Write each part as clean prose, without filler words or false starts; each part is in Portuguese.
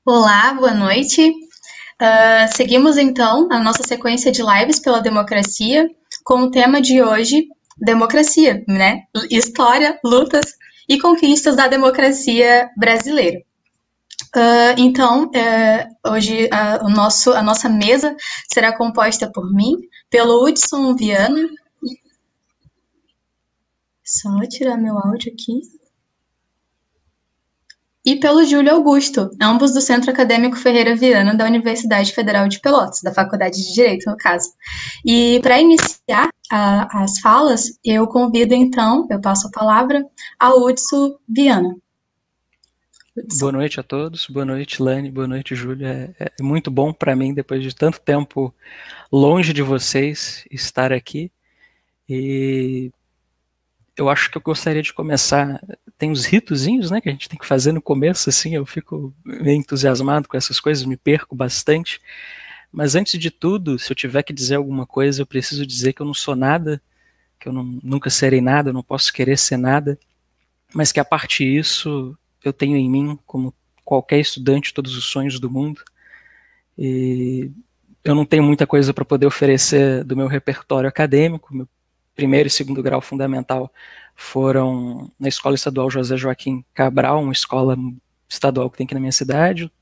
Olá, boa noite. Seguimos então a nossa sequência de lives pela democracia, com o tema de hoje, democracia, né? História, lutas e conquistas da democracia brasileira. Hoje a nossa mesa será composta por mim, pelo Hudson Viana. Só tirar meu áudio aqui. E pelo Júlio Augusto, ambos do Centro Acadêmico Ferreira Viana, da Universidade Federal de Pelotas, da Faculdade de Direito, no caso. E para iniciar as falas, eu convido então, eu passo a palavra ao Hudson Viana. Boa noite a todos, boa noite Lani, boa noite Júlio. É muito bom para mim, depois de tanto tempo longe de vocês, estar aqui. E eu acho que eu gostaria de começar. Tem uns ritozinhos, né, que a gente tem que fazer no começo, assim. Eu fico meio entusiasmado com essas coisas, me perco bastante. Mas antes de tudo, se eu tiver que dizer alguma coisa, eu preciso dizer que eu não sou nada, que eu nunca serei nada, eu não posso querer ser nada, mas que a parte disso eu tenho em mim, como qualquer estudante, todos os sonhos do mundo. E eu não tenho muita coisa para poder oferecer do meu repertório acadêmico. Meu primeiro e segundo grau fundamental foram na Escola Estadual José Joaquim Cabral, uma escola estadual que tem aqui na minha cidade.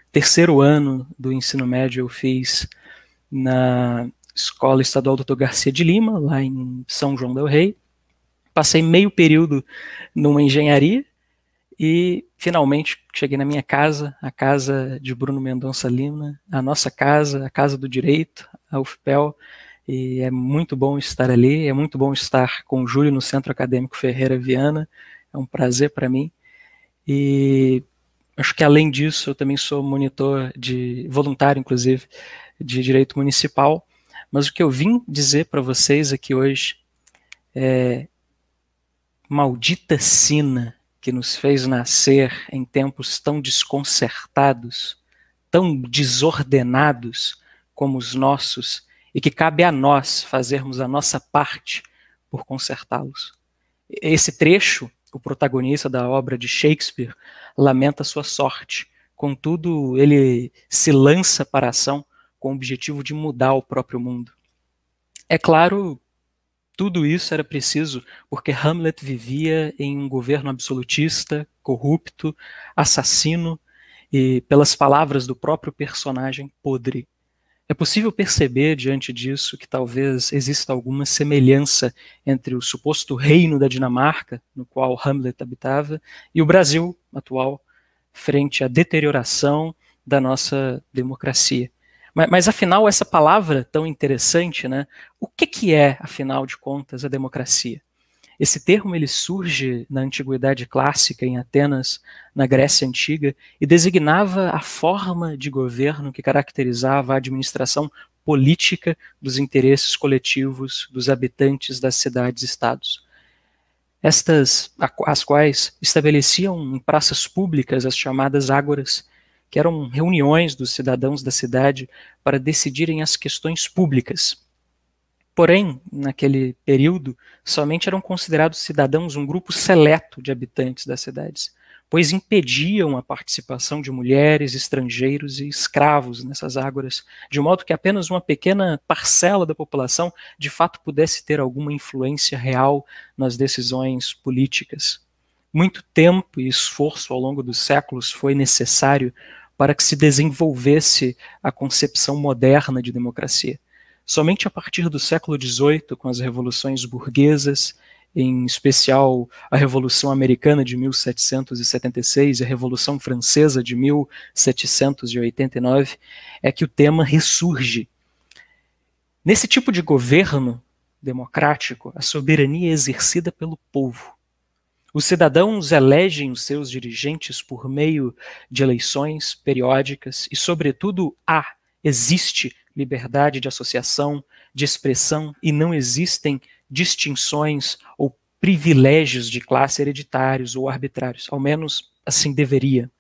Terceiro ano do ensino médio eu fiz na Escola Estadual Dr. Garcia de Lima, lá em São João del Rei. Passei meio período numa engenharia e finalmente cheguei na minha casa, a casa de Bruno Mendonça Lima, a nossa casa, a Casa do Direito, a UFPEL, e é muito bom estar ali, é muito bom estar com o Júlio no Centro Acadêmico Ferreira Viana, é um prazer para mim. E acho que além disso eu também sou monitor voluntário, inclusive, de Direito Municipal, mas o que eu vim dizer para vocês aqui hoje é: maldita sina que nos fez nascer em tempos tão desconcertados, tão desordenados como os nossos, e que cabe a nós fazermos a nossa parte por consertá-los. Esse trecho, o protagonista da obra de Shakespeare lamenta sua sorte, contudo ele se lança para a ação com o objetivo de mudar o próprio mundo. É claro, tudo isso era preciso porque Hamlet vivia em um governo absolutista, corrupto, assassino e, pelas palavras do próprio personagem, podre. É possível perceber, diante disso, que talvez exista alguma semelhança entre o suposto reino da Dinamarca, no qual Hamlet habitava, e o Brasil atual, frente à deterioração da nossa democracia. Mas afinal, essa palavra tão interessante, né? O que é, afinal de contas, a democracia? Esse termo ele surge na Antiguidade Clássica, em Atenas, na Grécia Antiga, e designava a forma de governo que caracterizava a administração política dos interesses coletivos dos habitantes das cidades-estados. As quais estabeleciam em praças públicas as chamadas ágoras, que eram reuniões dos cidadãos da cidade para decidirem as questões públicas. Porém, naquele período, somente eram considerados cidadãos um grupo seleto de habitantes das cidades, pois impediam a participação de mulheres, estrangeiros e escravos nessas ágoras, de modo que apenas uma pequena parcela da população de fato pudesse ter alguma influência real nas decisões políticas. Muito tempo e esforço ao longo dos séculos foi necessário para que se desenvolvesse a concepção moderna de democracia. Somente a partir do século XVIII, com as revoluções burguesas, em especial a Revolução Americana de 1776 e a Revolução Francesa de 1789, é que o tema ressurge. Nesse tipo de governo democrático, a soberania é exercida pelo povo. Os cidadãos elegem os seus dirigentes por meio de eleições periódicas e, sobretudo, existe liberdade de associação, de expressão, e não existem distinções ou privilégios de classe hereditários ou arbitrários, ao menos assim deveria.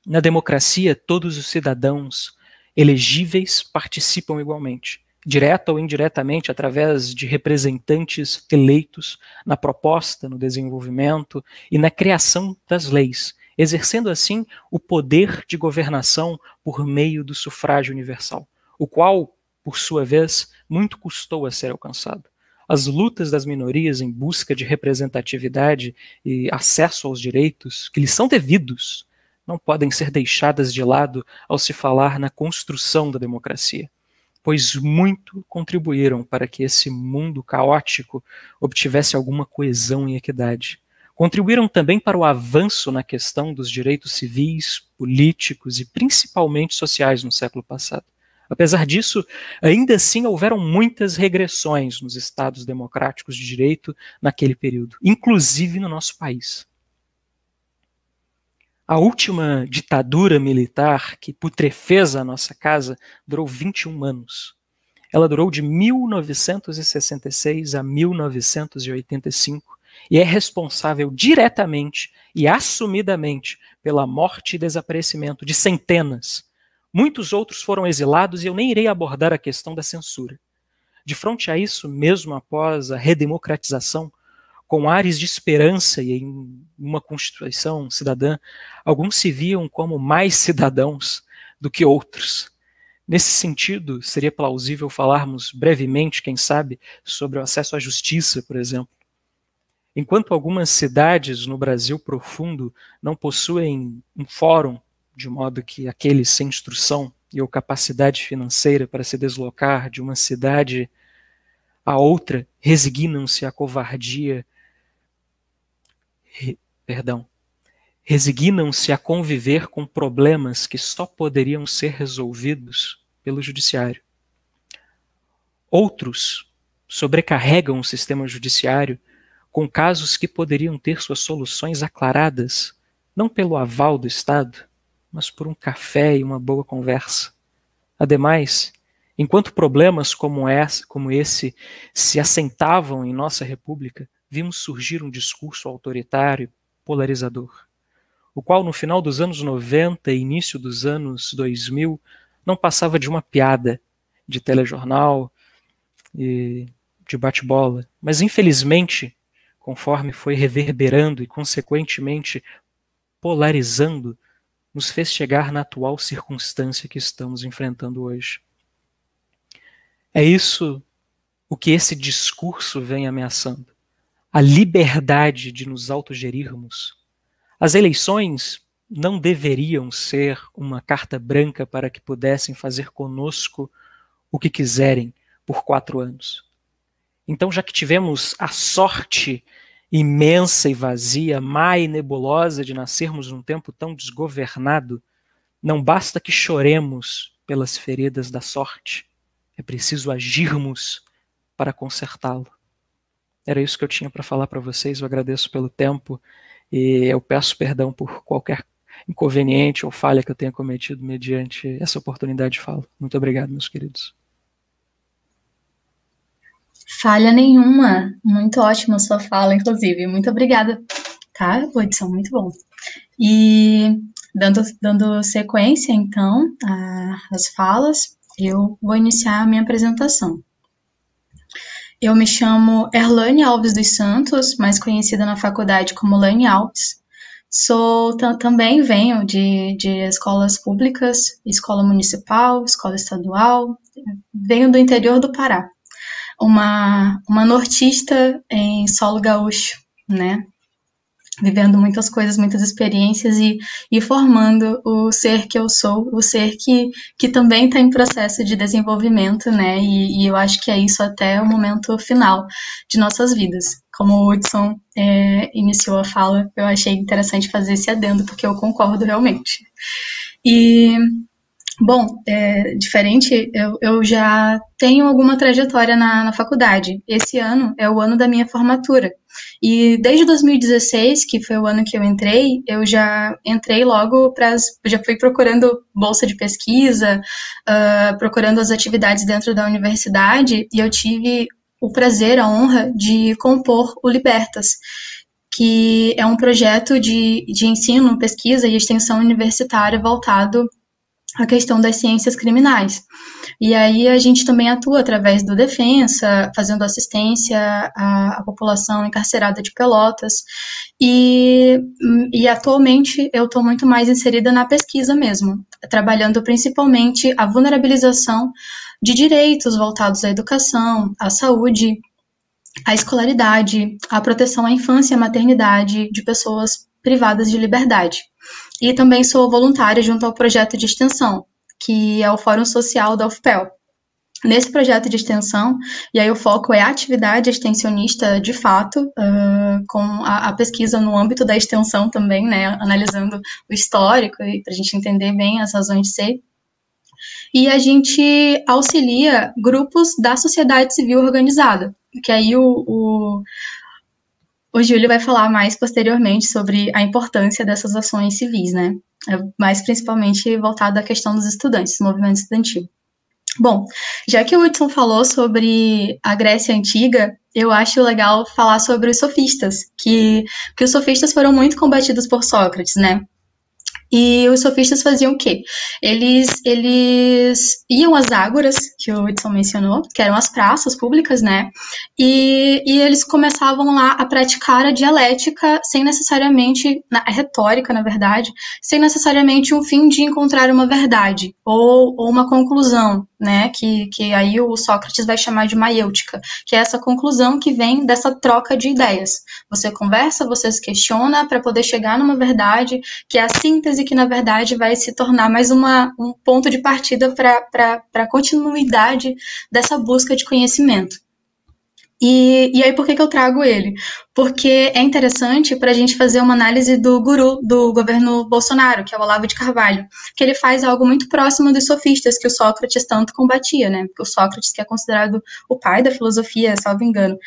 Na democracia, todos os cidadãos elegíveis participam igualmente, direta ou indiretamente, através de representantes eleitos na proposta, no desenvolvimento e na criação das leis, exercendo assim o poder de governação por meio do sufrágio universal, o qual, por sua vez, muito custou a ser alcançado. As lutas das minorias em busca de representatividade e acesso aos direitos que lhes são devidos não podem ser deixadas de lado ao se falar na construção da democracia, pois muito contribuíram para que esse mundo caótico obtivesse alguma coesão e equidade. Contribuíram também para o avanço na questão dos direitos civis, políticos e principalmente sociais no século passado. Apesar disso, ainda assim houveram muitas regressões nos estados democráticos de direito naquele período, inclusive no nosso país. A última ditadura militar que putrefez a nossa casa durou 21 anos. Ela durou de 1966 a 1985 e é responsável diretamente e assumidamente pela morte e desaparecimento de centenas. Muitos outros foram exilados e eu nem irei abordar a questão da censura. De fronte a isso, mesmo após a redemocratização, com ares de esperança e em uma constituição cidadã, alguns se viam como mais cidadãos do que outros. Nesse sentido, seria plausível falarmos brevemente, quem sabe, sobre o acesso à justiça, por exemplo. Enquanto algumas cidades no Brasil profundo não possuem um fórum, de modo que aqueles sem instrução e ou capacidade financeira para se deslocar de uma cidade a outra resignam-se à covardia, resignam-se a conviver com problemas que só poderiam ser resolvidos pelo judiciário. Outros sobrecarregam o sistema judiciário com casos que poderiam ter suas soluções aclaradas, não pelo aval do Estado, mas por um café e uma boa conversa. Ademais, enquanto problemas como esse se assentavam em nossa república, vimos surgir um discurso autoritário, polarizador, o qual no final dos anos 90 e início dos anos 2000 não passava de uma piada de telejornal e de bate-bola, mas infelizmente, conforme foi reverberando e consequentemente polarizando, nos fez chegar na atual circunstância que estamos enfrentando hoje. É isso o que esse discurso vem ameaçando. A liberdade de nos autogerirmos. As eleições não deveriam ser uma carta branca para que pudessem fazer conosco o que quiserem por 4 anos. Então, já que tivemos a sorte imensa e vazia, má e nebulosa de nascermos num tempo tão desgovernado, não basta que choremos pelas feridas da sorte, é preciso agirmos para consertá-lo. Era isso que eu tinha para falar para vocês, eu agradeço pelo tempo e eu peço perdão por qualquer inconveniente ou falha que eu tenha cometido mediante essa oportunidade de fala. Muito obrigado, meus queridos. Falha nenhuma, muito ótima a sua fala, inclusive, muito obrigada, tá, Hudson, muito bom. E dando sequência, então, às falas, eu vou iniciar a minha apresentação. Eu me chamo Erlane Alves dos Santos, mais conhecida na faculdade como Lane Alves. Também venho de escolas públicas, escola municipal, escola estadual, venho do interior do Pará. Uma nortista em solo gaúcho, né? Vivendo muitas coisas, muitas experiências e formando o ser que eu sou, o ser que também está em processo de desenvolvimento, né? E eu acho que é isso até o momento final de nossas vidas. Como o Hudson iniciou a fala, eu achei interessante fazer esse adendo, porque eu concordo realmente. E... Bom, diferente, eu já tenho alguma trajetória na faculdade. Esse ano é o ano da minha formatura. E desde 2016, que foi o ano que eu entrei, eu já entrei logo já fui procurando bolsa de pesquisa, procurando as atividades dentro da universidade, e eu tive o prazer, a honra de compor o Libertas, que é um projeto de ensino, pesquisa e extensão universitária voltado a questão das ciências criminais. E aí a gente também atua através do Defensa, fazendo assistência à população encarcerada de Pelotas. E atualmente eu estou muito mais inserida na pesquisa mesmo, trabalhando principalmente a vulnerabilização de direitos voltados à educação, à saúde, à escolaridade, à proteção à infância e à maternidade de pessoas privadas de liberdade. E também sou voluntária junto ao projeto de extensão, que é o Fórum Social da UFPEL. Nesse projeto de extensão, e aí o foco é a atividade extensionista de fato, com a pesquisa no âmbito da extensão também, né, analisando o histórico, para a gente entender bem as razões de ser. E a gente auxilia grupos da sociedade civil organizada, que aí o Júlio vai falar mais posteriormente sobre a importância dessas ações civis, né? Mais principalmente voltado à questão dos estudantes, do movimento estudantil. Bom, já que o Hudson falou sobre a Grécia Antiga, eu acho legal falar sobre os sofistas, que os sofistas foram muito combatidos por Sócrates, né? E os sofistas faziam o quê? Eles iam às ágoras, que o Hudson mencionou, que eram as praças públicas, né? E eles começavam lá a praticar a dialética sem necessariamente, a retórica, na verdade, sem necessariamente um fim de encontrar uma verdade ou uma conclusão, né? Que aí o Sócrates vai chamar de maiêutica, que é essa conclusão que vem dessa troca de ideias. Você conversa, você se questiona para poder chegar numa verdade, que é a síntese que, na verdade, vai se tornar mais um ponto de partida para a continuidade dessa busca de conhecimento. E aí, por que eu trago ele? Porque é interessante para a gente fazer uma análise do guru do governo Bolsonaro, que é o Olavo de Carvalho, que ele faz algo muito próximo dos sofistas que o Sócrates tanto combatia, né? Porque o Sócrates, que é considerado o pai da filosofia, salvo engano.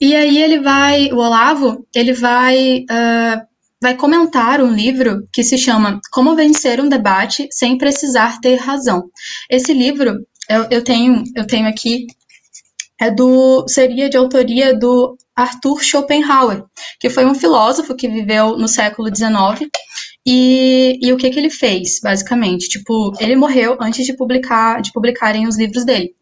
E aí o Olavo, ele vai comentar um livro que se chama Como Vencer um Debate Sem Precisar Ter Razão. Esse livro, eu tenho aqui, seria de autoria do Arthur Schopenhauer, que foi um filósofo que viveu no século XIX, e o que ele fez, basicamente? Tipo, ele morreu antes de publicarem os livros dele.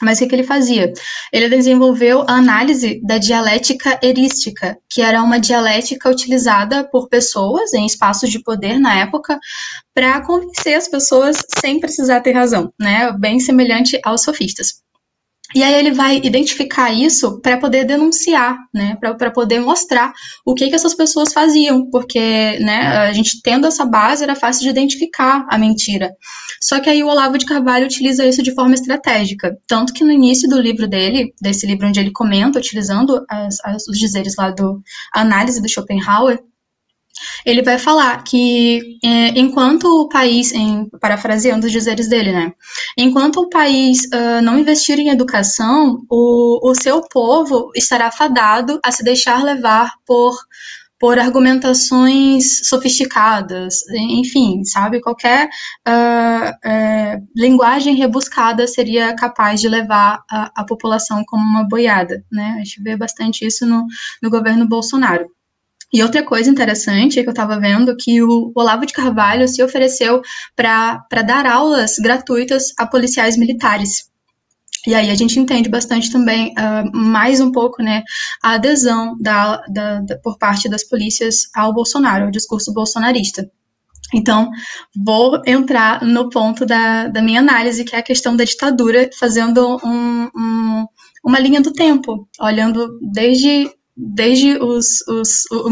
Mas o que ele fazia? Ele desenvolveu a análise da dialética erística, que era uma dialética utilizada por pessoas em espaços de poder na época para convencer as pessoas sem precisar ter razão, né? Bem semelhante aos sofistas. E aí ele vai identificar isso para poder denunciar, né, para poder mostrar o que essas pessoas faziam, porque, né, a gente tendo essa base era fácil de identificar a mentira. Só que aí o Olavo de Carvalho utiliza isso de forma estratégica, tanto que no início do livro dele, desse livro onde ele comenta, utilizando os dizeres lá do análise do Schopenhauer, ele vai falar que enquanto o país, parafraseando os dizeres dele, né? Enquanto o país não investir em educação, o seu povo estará fadado a se deixar levar por argumentações sofisticadas, enfim, sabe? Qualquer linguagem rebuscada seria capaz de levar a população como uma boiada, né? A gente vê bastante isso no governo Bolsonaro. E outra coisa interessante é que eu estava vendo que o Olavo de Carvalho se ofereceu para dar aulas gratuitas a policiais militares. E aí a gente entende bastante também, mais um pouco, né, a adesão por parte das polícias ao Bolsonaro, ao discurso bolsonarista. Então, vou entrar no ponto da minha análise, que é a questão da ditadura, fazendo uma linha do tempo, olhando desde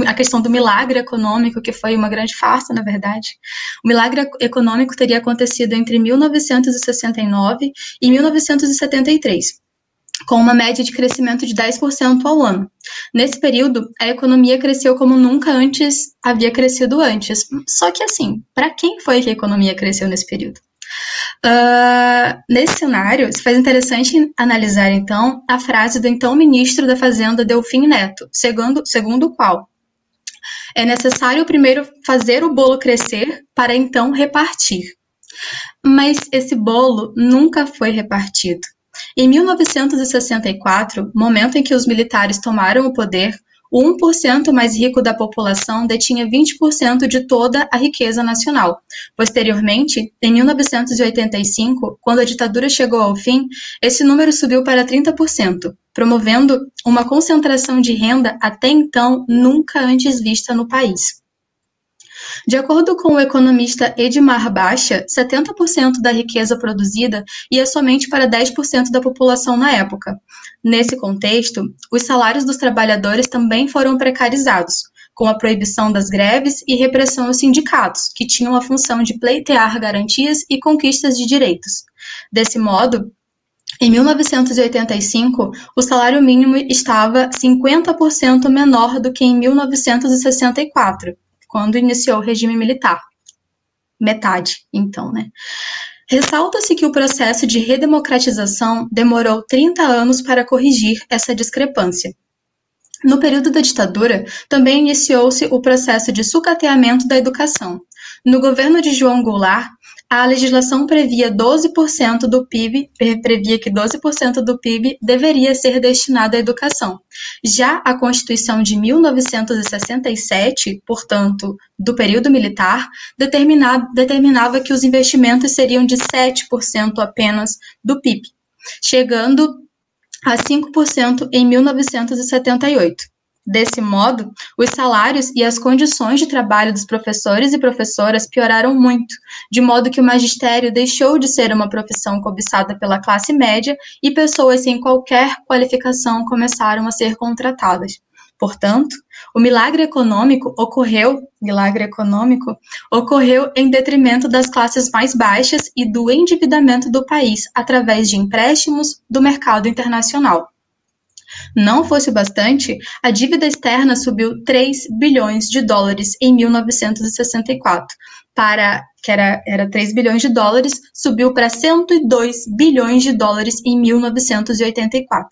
a questão do milagre econômico, que foi uma grande farsa, na verdade. O milagre econômico teria acontecido entre 1969 e 1973, com uma média de crescimento de 10% ao ano. Nesse período, a economia cresceu como nunca antes havia crescido antes. Só que assim, para quem foi que a economia cresceu nesse período? Nesse cenário, se faz interessante analisar, então, a frase do então ministro da Fazenda, Delfim Neto, segundo o qual é necessário primeiro fazer o bolo crescer para então repartir. Mas esse bolo nunca foi repartido. Em 1964, momento em que os militares tomaram o poder, o 1% mais rico da população detinha 20% de toda a riqueza nacional. Posteriormente, em 1985, quando a ditadura chegou ao fim, esse número subiu para 30%, promovendo uma concentração de renda até então nunca antes vista no país. De acordo com o economista Edmar Baixa, 70% da riqueza produzida ia somente para 10% da população na época. Nesse contexto, os salários dos trabalhadores também foram precarizados, com a proibição das greves e repressão aos sindicatos, que tinham a função de pleitear garantias e conquistas de direitos. Desse modo, em 1985, o salário mínimo estava 50% menor do que em 1964, quando iniciou o regime militar. Metade, então, né? Ressalta-se que o processo de redemocratização demorou 30 anos para corrigir essa discrepância. No período da ditadura, também iniciou-se o processo de sucateamento da educação. No governo de João Goulart, a legislação previa que 12% do PIB deveria ser destinado à educação. Já a Constituição de 1967, portanto, do período militar, determinava que os investimentos seriam de 7% apenas do PIB, chegando a 5% em 1978. Desse modo, os salários e as condições de trabalho dos professores e professoras pioraram muito, de modo que o magistério deixou de ser uma profissão cobiçada pela classe média e pessoas sem qualquer qualificação começaram a ser contratadas. Portanto, o milagre econômico ocorreu em detrimento das classes mais baixas e do endividamento do país através de empréstimos do mercado internacional. Não fosse bastante, a dívida externa subiu 3 bilhões de dólares em 1964, era 3 bilhões de dólares, subiu para 102 bilhões de dólares em 1984.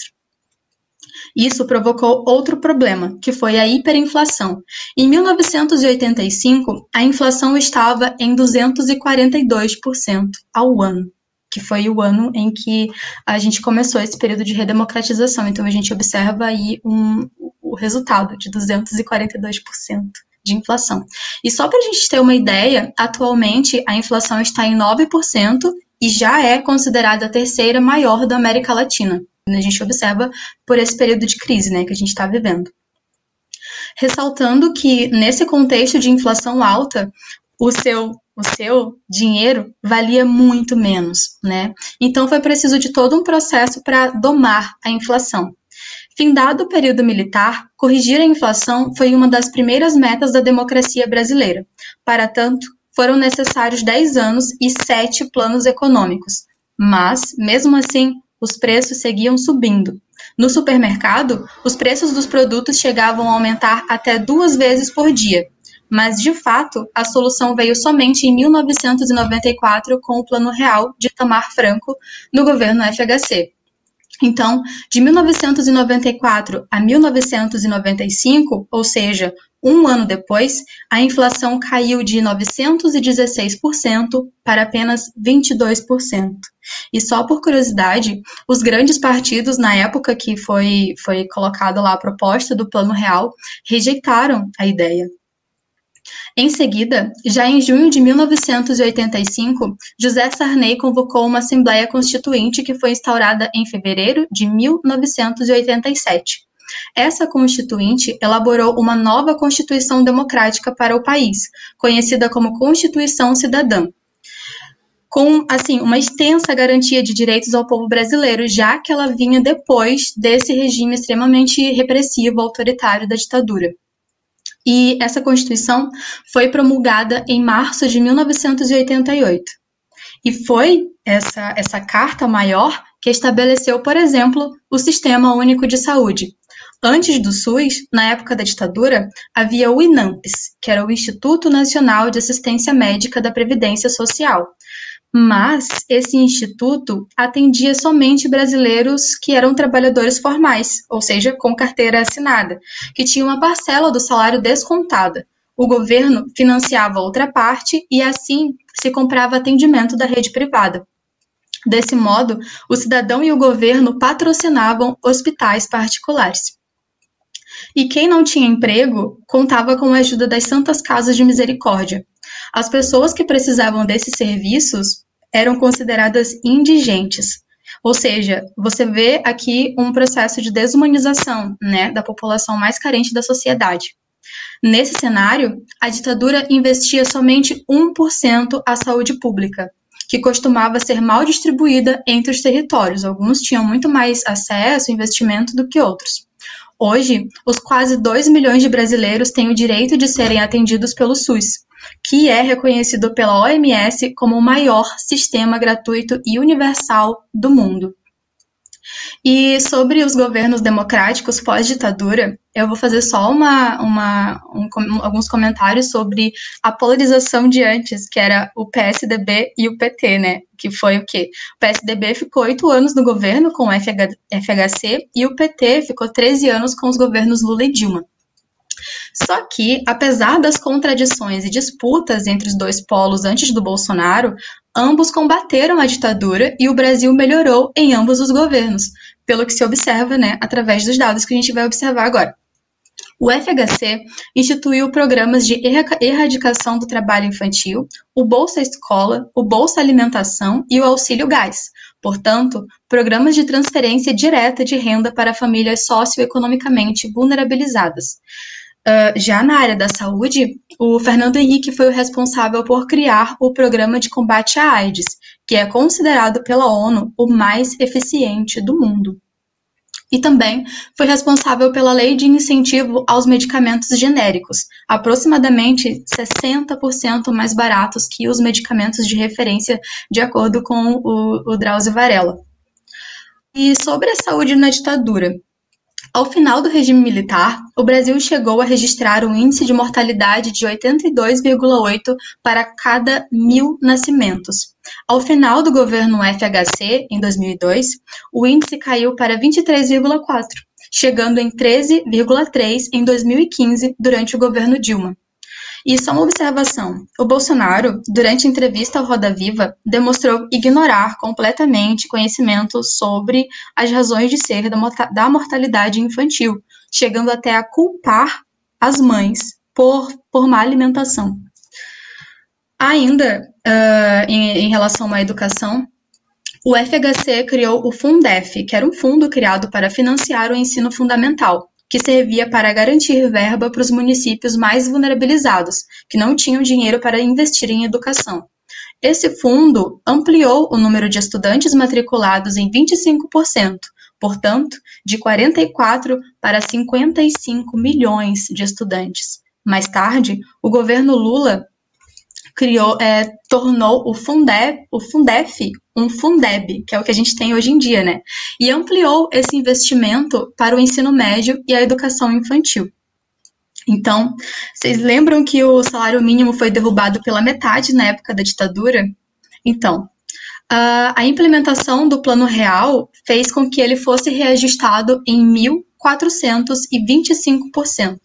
Isso provocou outro problema, que foi a hiperinflação. Em 1985, a inflação estava em 242% ao ano, que foi o ano em que a gente começou esse período de redemocratização. Então, a gente observa aí o resultado de 242% de inflação. E só para a gente ter uma ideia, atualmente a inflação está em 9% e já é considerada a terceira maior da América Latina. A gente observa por esse período de crise, né, que a gente está vivendo. Ressaltando que, nesse contexto de inflação alta, o seu dinheiro valia muito menos, né? Então, foi preciso de todo um processo para domar a inflação. Findado o período militar, corrigir a inflação foi uma das primeiras metas da democracia brasileira. Para tanto, foram necessários 10 anos e 7 planos econômicos. Mas, mesmo assim, os preços seguiam subindo. No supermercado, os preços dos produtos chegavam a aumentar até 2 vezes por dia. Mas, de fato, a solução veio somente em 1994 com o Plano Real de Itamar Franco no governo FHC. Então, de 1994 a 1995, ou seja, um ano depois, a inflação caiu de 916% para apenas 22%. E só por curiosidade, os grandes partidos, na época que foi colocada lá a proposta do Plano Real, rejeitaram a ideia. Em seguida, já em junho de 1985, José Sarney convocou uma Assembleia Constituinte que foi instaurada em fevereiro de 1987. Essa Constituinte elaborou uma nova Constituição Democrática para o país, conhecida como Constituição Cidadã, com, assim, uma extensa garantia de direitos ao povo brasileiro, já que ela vinha depois desse regime extremamente repressivo, autoritário da ditadura. E essa Constituição foi promulgada em março de 1988. E foi essa Carta Maior que estabeleceu, por exemplo, o Sistema Único de Saúde. Antes do SUS, na época da ditadura, havia o INAMPS, que era o Instituto Nacional de Assistência Médica da Previdência Social. Mas esse instituto atendia somente brasileiros que eram trabalhadores formais, ou seja, com carteira assinada, que tinham uma parcela do salário descontada. O governo financiava outra parte e assim se comprava atendimento da rede privada. Desse modo, o cidadão e o governo patrocinavam hospitais particulares. E quem não tinha emprego contava com a ajuda das Santas Casas de Misericórdia. As pessoas que precisavam desses serviços eram consideradas indigentes. Ou seja, você vê aqui um processo de desumanização, né, da população mais carente da sociedade. Nesse cenário, a ditadura investia somente 1% à saúde pública, que costumava ser mal distribuída entre os territórios. Alguns tinham muito mais acesso e investimento do que outros. Hoje, os quase 2 milhões de brasileiros têm o direito de serem atendidos pelo SUS, que é reconhecido pela OMS como o maior sistema gratuito e universal do mundo. E sobre os governos democráticos pós-ditadura, eu vou fazer só alguns comentários sobre a polarização de antes, que era o PSDB e o PT, né? Que foi o quê? O PSDB ficou 8 anos no governo com o FHC e o PT ficou 13 anos com os governos Lula e Dilma. Só que, apesar das contradições e disputas entre os dois polos antes do Bolsonaro, ambos combateram a ditadura e o Brasil melhorou em ambos os governos, pelo que se observa, né, através dos dados que a gente vai observar agora. O FHC instituiu programas de erradicação do trabalho infantil, o Bolsa Escola, o Bolsa Alimentação e o Auxílio Gás. Portanto, programas de transferência direta de renda para famílias socioeconomicamente vulnerabilizadas. Já na área da saúde, o Fernando Henrique foi o responsável por criar o Programa de Combate à AIDS, que é considerado pela ONU o mais eficiente do mundo. E também foi responsável pela Lei de Incentivo aos Medicamentos Genéricos, aproximadamente 60% mais baratos que os medicamentos de referência, de acordo com o Drauzio Varela. E sobre a saúde na ditadura, ao final do regime militar, o Brasil chegou a registrar um índice de mortalidade de 82,8 para cada 1.000 nascimentos. Ao final do governo FHC, em 2002, o índice caiu para 23,4, chegando em 13,3 em 2015, durante o governo Dilma. E só uma observação, o Bolsonaro, durante a entrevista ao Roda Viva, demonstrou ignorar completamente conhecimento sobre as razões de ser da mortalidade infantil, chegando até a culpar as mães por má alimentação. Ainda, em relação à educação, o FHC criou o Fundef, que era um fundo criado para financiar o ensino fundamental, que servia para garantir verba para os municípios mais vulnerabilizados, que não tinham dinheiro para investir em educação. Esse fundo ampliou o número de estudantes matriculados em 25%, portanto, de 44 para 55 milhões de estudantes. Mais tarde, o governo Lula tornou o Fundef um Fundeb, que é o que a gente tem hoje em dia, né? E ampliou esse investimento para o ensino médio e a educação infantil. Então, vocês lembram que o salário mínimo foi derrubado pela metade na época da ditadura? Então, a implementação do Plano Real fez com que ele fosse reajustado em 1.425%.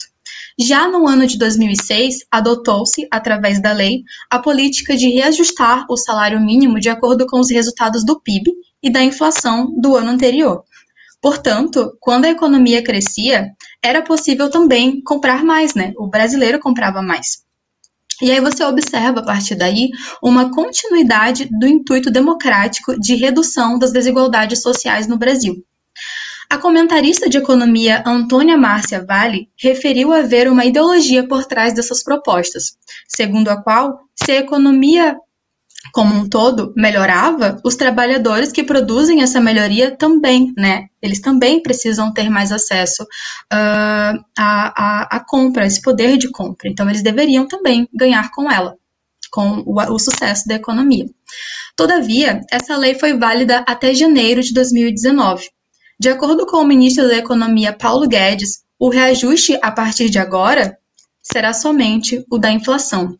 Já no ano de 2006, adotou-se, através da lei, a política de reajustar o salário mínimo de acordo com os resultados do PIB e da inflação do ano anterior. Portanto, quando a economia crescia, era possível também comprar mais, né? O brasileiro comprava mais. E aí você observa, a partir daí, uma continuidade do intuito democrático de redução das desigualdades sociais no Brasil. A comentarista de economia Antônia Márcia Vale referiu haver uma ideologia por trás dessas propostas, segundo a qual, se a economia como um todo melhorava, os trabalhadores que produzem essa melhoria também, né? Eles também precisam ter mais acesso à compra, esse poder de compra. Então, eles deveriam também ganhar com ela, com o sucesso da economia. Todavia, essa lei foi válida até janeiro de 2019. De acordo com o ministro da Economia, Paulo Guedes, o reajuste a partir de agora será somente o da inflação.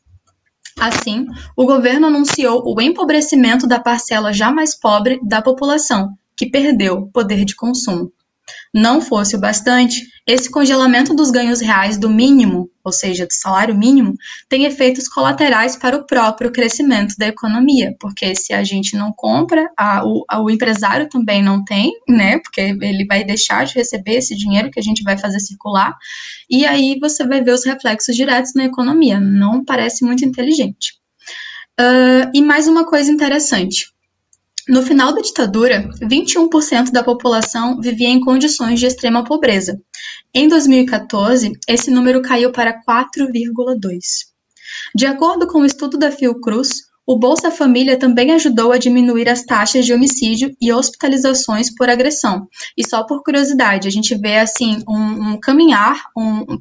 Assim, o governo anunciou o empobrecimento da parcela já mais pobre da população, que perdeu poder de consumo. Não fosse o bastante, esse congelamento dos ganhos reais do mínimo, ou seja, do salário mínimo, tem efeitos colaterais para o próprio crescimento da economia, porque se a gente não compra, o empresário também não tem, né, porque ele vai deixar de receber esse dinheiro que a gente vai fazer circular, e aí você vai ver os reflexos diretos na economia. Não parece muito inteligente. E mais uma coisa interessante. No final da ditadura, 21% da população vivia em condições de extrema pobreza. Em 2014, esse número caiu para 4,2%. De acordo com o estudo da Fiocruz, o Bolsa Família também ajudou a diminuir as taxas de homicídio e hospitalizações por agressão. E só por curiosidade, a gente vê assim um caminhar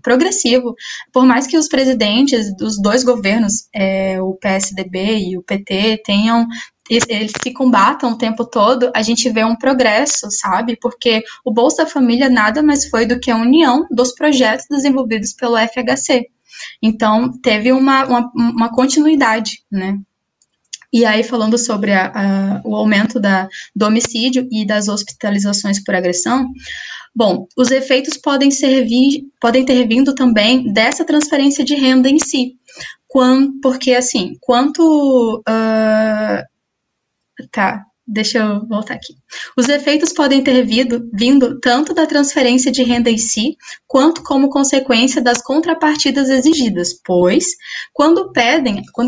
progressivo, por mais que os presidentes dos dois governos, o PSDB e o PT, eles se combatam o tempo todo, a gente vê um progresso, sabe? Porque o Bolsa Família nada mais foi do que a união dos projetos desenvolvidos pelo FHC. Então, teve uma continuidade, né? E aí, falando sobre o aumento do homicídio e das hospitalizações por agressão, bom, os efeitos podem ter vindo também dessa transferência de renda em si. Porque, assim, Tá, deixa eu voltar aqui. Os efeitos podem ter vindo tanto da transferência de renda em si, quanto como consequência das contrapartidas exigidas, pois, quando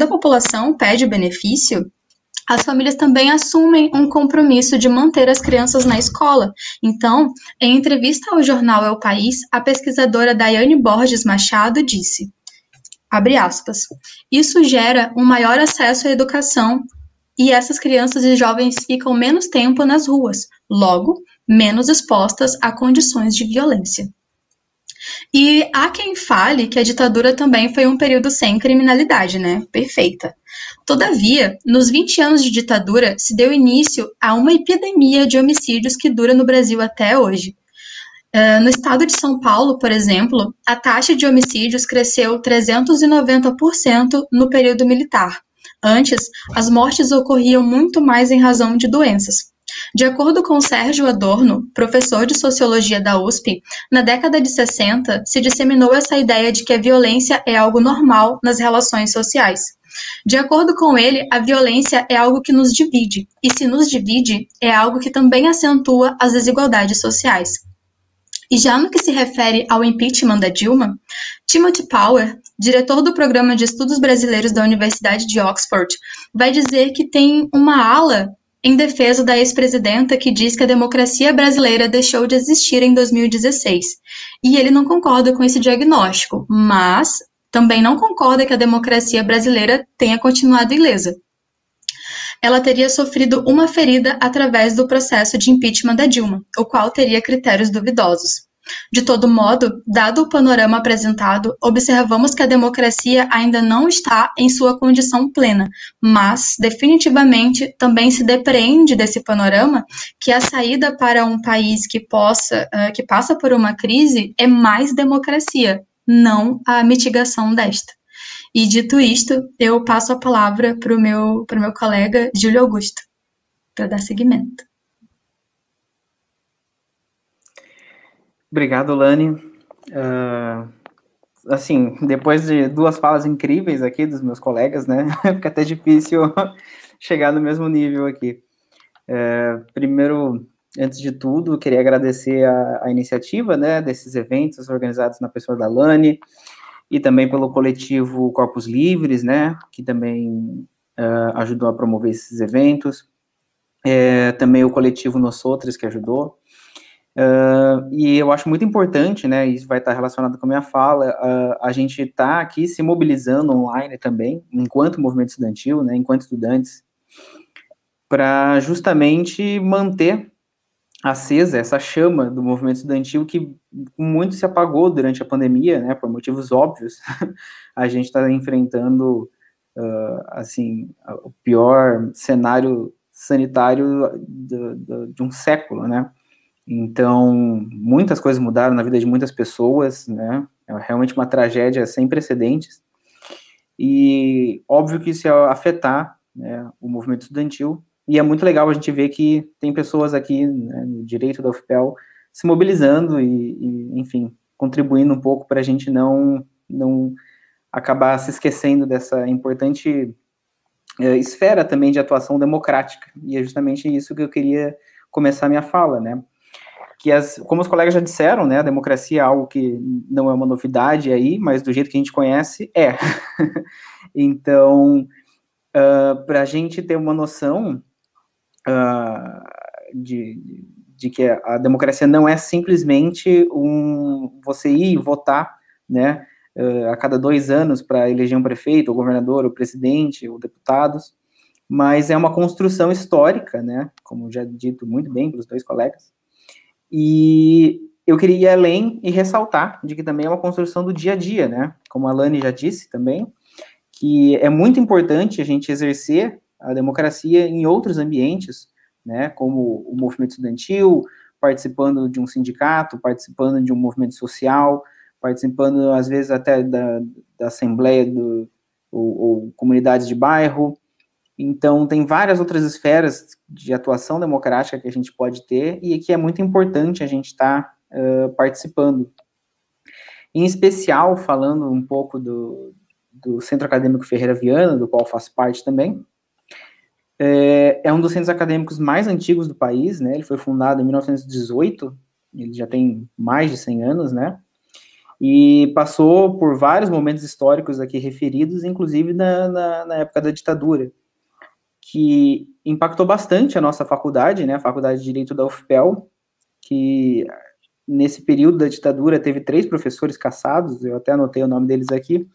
a população pede o benefício, as famílias também assumem um compromisso de manter as crianças na escola. Então, em entrevista ao jornal É o País, a pesquisadora Daiane Borges Machado disse, abre aspas, isso gera um maior acesso à educação e essas crianças e jovens ficam menos tempo nas ruas, logo, menos expostas a condições de violência. E há quem fale que a ditadura também foi um período sem criminalidade, né? Perfeita. Todavia, nos 20 anos de ditadura, se deu início a uma epidemia de homicídios que dura no Brasil até hoje. No estado de São Paulo, por exemplo, a taxa de homicídios cresceu 390% no período militar. Antes, as mortes ocorriam muito mais em razão de doenças. De acordo com Sérgio Adorno, professor de Sociologia da USP, na década de 60 se disseminou essa ideia de que a violência é algo normal nas relações sociais. De acordo com ele, a violência é algo que nos divide, e se nos divide, é algo que também acentua as desigualdades sociais. E já no que se refere ao impeachment da Dilma, Timothy Power, diretor do Programa de Estudos Brasileiros da Universidade de Oxford, vai dizer que tem uma ala em defesa da ex-presidenta que diz que a democracia brasileira deixou de existir em 2016. E ele não concorda com esse diagnóstico, mas também não concorda que a democracia brasileira tenha continuado ilesa. Ela teria sofrido uma ferida através do processo de impeachment da Dilma, o qual teria critérios duvidosos. De todo modo, dado o panorama apresentado, observamos que a democracia ainda não está em sua condição plena, mas, definitivamente, também se depreende desse panorama que a saída para um país que passa por uma crise é mais democracia, não a mitigação desta. E dito isto, eu passo a palavra para o meu colega Júlio Augusto, para dar seguimento. Obrigado, Lani. Assim, depois de duas falas incríveis aqui dos meus colegas, né, fica até difícil chegar no mesmo nível aqui. Primeiro, antes de tudo, queria agradecer a iniciativa, né, desses eventos organizados na pessoa da Lani, e também pelo coletivo Corpos Livres, né, que também ajudou a promover esses eventos, também o coletivo Nós Outras, que ajudou, e eu acho muito importante, né, isso vai estar relacionado com a minha fala, a gente está aqui se mobilizando online também, enquanto movimento estudantil, né, enquanto estudantes, para justamente manter acesa essa chama do movimento estudantil que muito se apagou durante a pandemia, né, por motivos óbvios. A gente está enfrentando, assim, o pior cenário sanitário de um século, né. Então, muitas coisas mudaram na vida de muitas pessoas, né, é realmente uma tragédia sem precedentes, e óbvio que isso ia afetar, né, o movimento estudantil. E é muito legal a gente ver que tem pessoas aqui, né, no direito da UFPEL se mobilizando e, enfim, contribuindo um pouco para a gente não acabar se esquecendo dessa importante esfera também de atuação democrática, e é justamente isso que eu queria começar minha fala, né, que como os colegas já disseram, né, a democracia é algo que não é uma novidade aí, mas do jeito que a gente conhece, é. Então, para a gente ter uma noção de que a democracia não é simplesmente você ir votar, né, a cada 2 anos para eleger um prefeito, ou governador, ou presidente, ou deputados, mas é uma construção histórica, né, como já dito muito bem pelos 2 colegas, e eu queria ir além e ressaltar de que também é uma construção do dia a dia, né, como a Lani já disse também, que é muito importante a gente exercer a democracia em outros ambientes, né, como o movimento estudantil, participando de um sindicato, participando de um movimento social, participando, às vezes, até da assembleia ou comunidades de bairro. Então, tem várias outras esferas de atuação democrática que a gente pode ter e que é muito importante a gente estar participando. Em especial, falando um pouco do Centro Acadêmico Ferreira Viana, do qual faço parte também, é um dos centros acadêmicos mais antigos do país, né, ele foi fundado em 1918, ele já tem mais de 100 anos, né, e passou por vários momentos históricos aqui referidos, inclusive na época da ditadura, que impactou bastante a nossa faculdade, né, a Faculdade de Direito da UFPEL, que nesse período da ditadura teve 3 professores cassados, eu até anotei o nome deles aqui,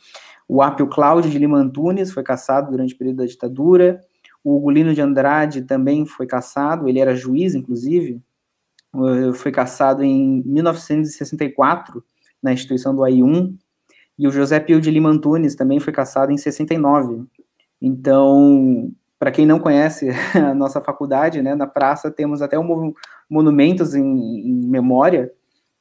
o Apio Cláudio de Lima Antunes foi cassado durante o período da ditadura, o Ugolino de Andrade também foi cassado, ele era juiz, inclusive, foi cassado em 1964, na instituição do AI1, e o José Pio de Lima Antunes também foi cassado em 69. Então, para quem não conhece a nossa faculdade, né, na praça temos até monumentos em memória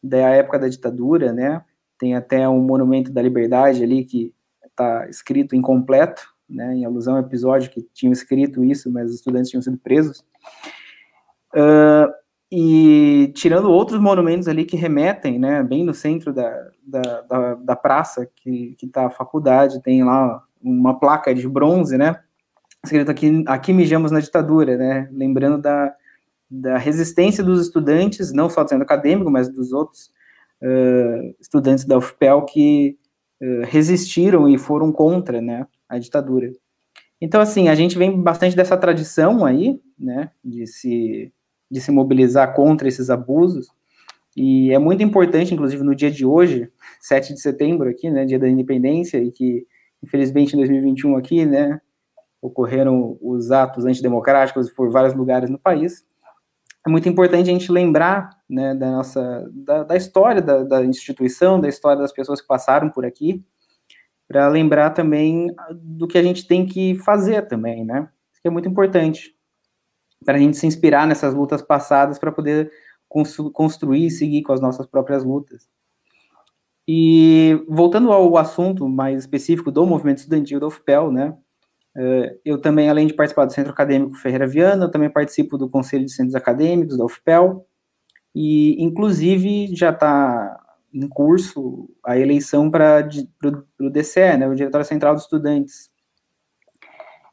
da época da ditadura, né, tem até um monumento da Liberdade ali que está escrito incompleto, né, em alusão ao episódio que tinham escrito isso, mas os estudantes tinham sido presos. E tirando outros monumentos ali que remetem, né, bem no centro da praça que está a faculdade, tem lá uma placa de bronze, né, escrito aqui mijamos na ditadura, né, lembrando da resistência dos estudantes, não só do centro acadêmico, mas dos outros estudantes da UFPEL que resistiram e foram contra, né, a ditadura. Então, assim, a gente vem bastante dessa tradição aí, né, de se mobilizar contra esses abusos, e é muito importante, inclusive, no dia de hoje, 7 de setembro aqui, né, dia da independência, e que, infelizmente, em 2021 aqui, né, ocorreram os atos antidemocráticos por vários lugares no país. É muito importante a gente lembrar, né, da história da instituição, da história das pessoas que passaram por aqui, para lembrar também do que a gente tem que fazer também, né? Isso que é muito importante, para a gente se inspirar nessas lutas passadas para poder construir e seguir com as nossas próprias lutas. E voltando ao assunto mais específico do movimento estudantil da UFPEL, né? Eu também, além de participar do Centro Acadêmico Ferreira Viana, eu também participo do Conselho de Centros Acadêmicos da UFPEL, e, inclusive, já está em curso a eleição para o DCE, né, o Diretório Central dos Estudantes.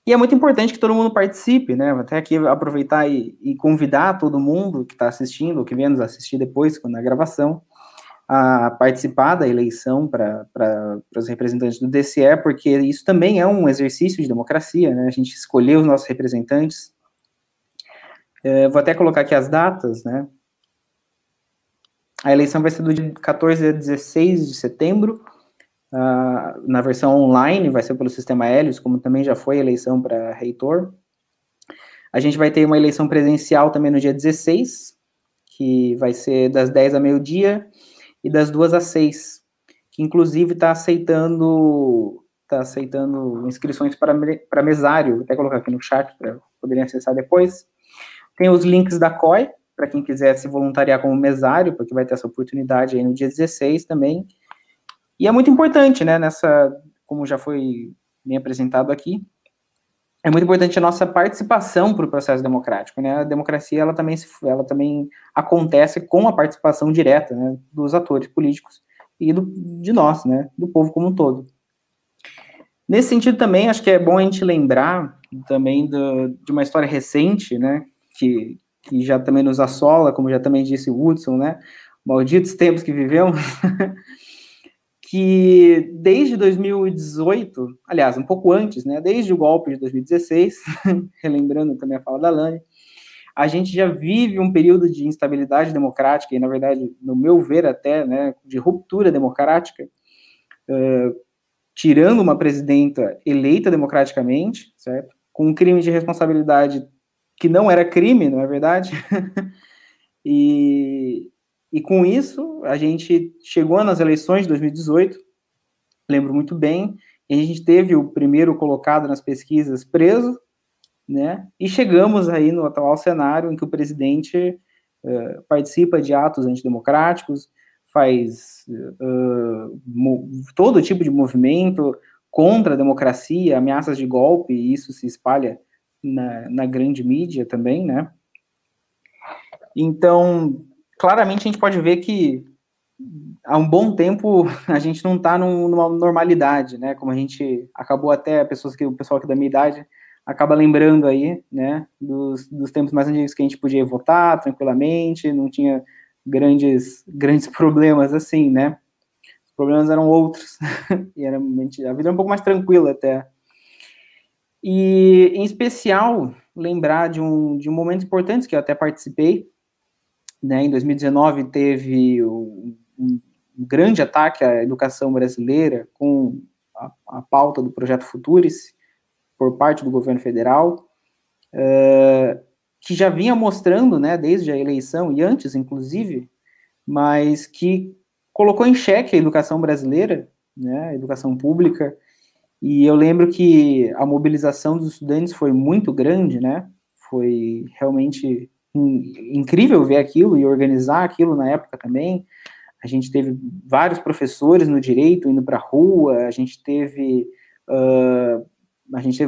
E é muito importante que todo mundo participe, né, até aqui aproveitar e convidar todo mundo que está assistindo, ou que vem nos assistir depois, na gravação, a participar da eleição para os representantes do DCE, porque isso também é um exercício de democracia, né, a gente escolher os nossos representantes. Vou até colocar aqui as datas, né. A eleição vai ser do dia 14 a 16 de setembro, na versão online, vai ser pelo sistema Helios, como também já foi a eleição para reitor. A gente vai ter uma eleição presencial também no dia 16, que vai ser das 10 a meio-dia, e das 2 às 6, que inclusive está aceitando inscrições para mesário, vou até colocar aqui no chat para poderem acessar depois. Tem os links da COI, para quem quiser se voluntariar como mesário, porque vai ter essa oportunidade aí no dia 16 também. E é muito importante, né, como já foi bem apresentado aqui, é muito importante a nossa participação para o processo democrático, né, a democracia, ela também acontece com a participação direta, né, dos atores políticos e de nós, né, do povo como um todo. Nesse sentido também, acho que é bom a gente lembrar também de uma história recente, né, que já também nos assola, como já também disse o Hudson, né, malditos tempos que vivemos, que desde 2018, aliás, um pouco antes, né, desde o golpe de 2016, relembrando também a fala da Lani, a gente já vive um período de instabilidade democrática, e na verdade, no meu ver até, né, de ruptura democrática, tirando uma presidenta eleita democraticamente, certo? Com um crime de responsabilidade que não era crime, não é verdade? E com isso, a gente chegou nas eleições de 2018, lembro muito bem, e a gente teve o primeiro colocado nas pesquisas preso, né? E chegamos aí no atual cenário em que o presidente participa de atos antidemocráticos, faz todo tipo de movimento contra a democracia, ameaças de golpe, e isso se espalha na grande mídia também, né? Então, claramente a gente pode ver que há um bom tempo a gente não está numa normalidade, né? Como a gente acabou até, o pessoal aqui da minha idade acaba lembrando aí, né? Dos tempos mais antigos que a gente podia votar tranquilamente, não tinha grandes problemas assim, né? Os problemas eram outros e a vida era um pouco mais tranquila até. E, em especial, lembrar de um momento importante que eu até participei, né? Em 2019 teve um grande ataque à educação brasileira com a pauta do Projeto Futurice por parte do governo federal, que já vinha mostrando, né, desde a eleição e antes, inclusive, mas que colocou em xeque a educação brasileira, né, a educação pública, e eu lembro que a mobilização dos estudantes foi muito grande, né, foi realmente incrível ver aquilo e organizar aquilo na época também. A gente teve vários professores no direito indo para a rua, a gente teve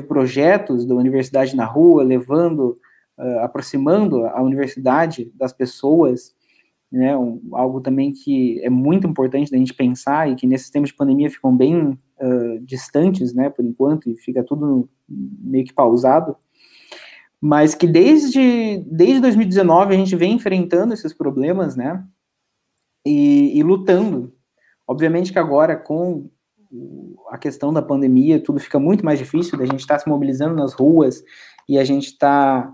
projetos da universidade na rua, levando, aproximando a universidade das pessoas, né, algo também que é muito importante da gente pensar e que nesses tempos de pandemia ficam bem distantes, né, por enquanto, e fica tudo meio que pausado, mas que desde 2019 a gente vem enfrentando esses problemas, né, e lutando. Obviamente que agora, com a questão da pandemia, tudo fica muito mais difícil, da gente estar se mobilizando nas ruas e a gente está,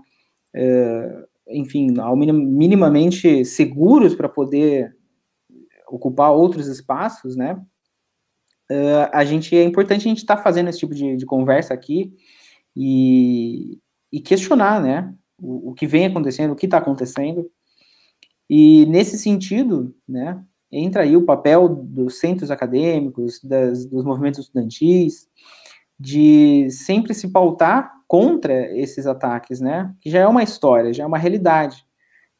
enfim, minimamente seguros para poder ocupar outros espaços, né? É importante a gente estar fazendo esse tipo de conversa aqui e questionar, né? O que vem acontecendo, o que está acontecendo. E nesse sentido, né, entra aí o papel dos centros acadêmicos, dos movimentos estudantis, de sempre se pautar contra esses ataques, né, que já é uma história, já é uma realidade.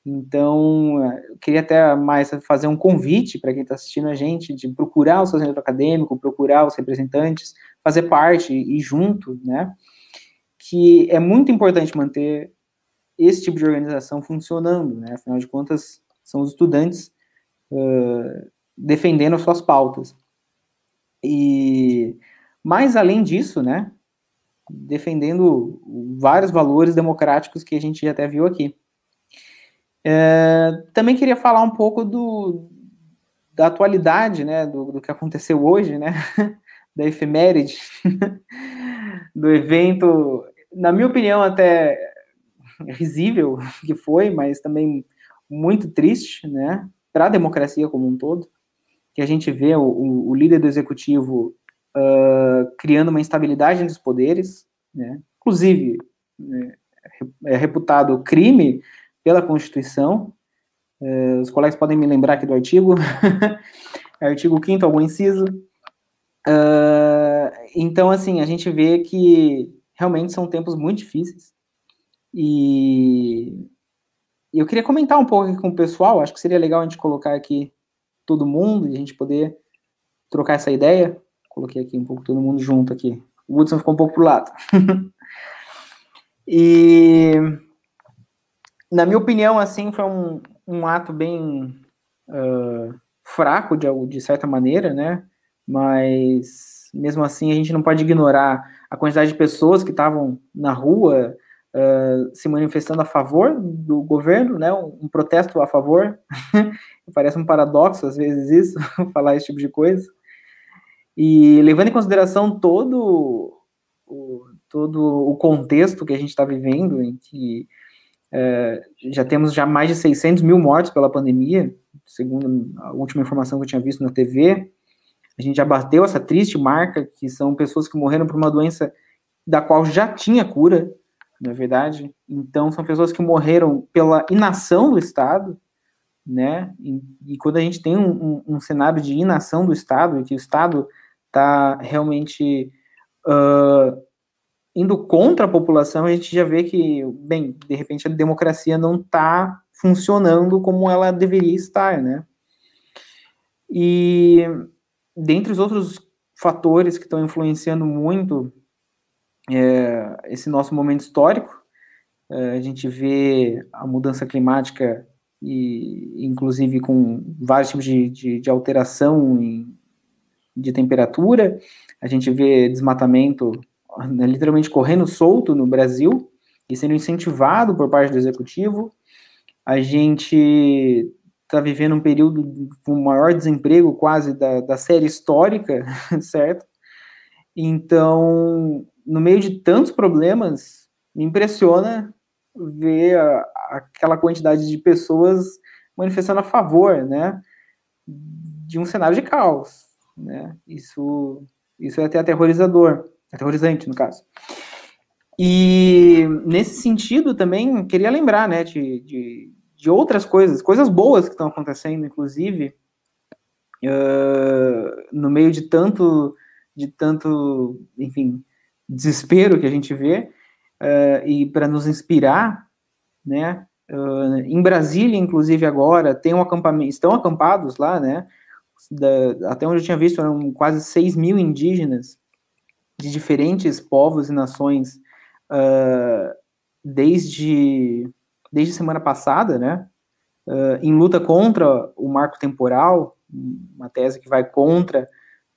Então, eu queria até mais fazer um convite para quem está assistindo a gente, de procurar o seu centro acadêmico, procurar os representantes, fazer parte e junto, né, que é muito importante manter esse tipo de organização funcionando, né? Afinal de contas, são os estudantes defendendo as suas pautas. Mas, além disso, né, defendendo vários valores democráticos que a gente já até viu aqui. Também queria falar um pouco da atualidade, né, do que aconteceu hoje, né, da efeméride, do evento, na minha opinião, até risível que foi, mas também muito triste, né, para a democracia como um todo, que a gente vê o líder do executivo criando uma instabilidade entre os poderes, né, inclusive é reputado crime pela Constituição. Os colegas podem me lembrar aqui do artigo, artigo 5º, algum inciso. Então, assim, a gente vê que realmente são tempos muito difíceis. E eu queria comentar um pouco aqui com o pessoal, acho que seria legal a gente colocar aqui todo mundo e a gente poder trocar essa ideia. Coloquei aqui um pouco todo mundo junto aqui. O Hudson ficou um pouco pro lado. E, na minha opinião, assim, foi um ato bem fraco de certa maneira, né? Mas mesmo assim a gente não pode ignorar a quantidade de pessoas que estavam na rua se manifestando a favor do governo, né? Um protesto a favor. Parece um paradoxo às vezes isso, falar esse tipo de coisa. E levando em consideração todo o contexto que a gente está vivendo, em que já temos mais de 600 mil mortos pela pandemia, segundo a última informação que eu tinha visto na TV, a gente já bateu essa triste marca, que são pessoas que morreram por uma doença da qual já tinha cura, na verdade. Então, são pessoas que morreram pela inação do Estado, né? E quando a gente tem um cenário de inação do Estado, e que o Estado está realmente indo contra a população, a gente já vê que, bem, de repente a democracia não está funcionando como ela deveria estar, né? E dentre os outros fatores que estão influenciando muito esse nosso momento histórico, a gente vê a mudança climática, e inclusive com vários tipos de alteração de temperatura, a gente vê desmatamento literalmente correndo solto no Brasil e sendo incentivado por parte do executivo. A gente está vivendo um período com o maior desemprego quase da série histórica, certo? Então, no meio de tantos problemas, me impressiona ver aquela quantidade de pessoas manifestando a favor, né, de um cenário de caos, né? Isso é até aterrorizante, no caso. E, nesse sentido, também, queria lembrar, né, de outras coisas boas que estão acontecendo, inclusive, no meio de tanto, enfim, desespero que a gente vê, e para nos inspirar, né, em Brasília, inclusive, agora, tem um acampamento, estão acampados lá, né, até onde eu tinha visto, eram quase 6 mil indígenas de diferentes povos e nações, desde semana passada, né, em luta contra o marco temporal, uma tese que vai contra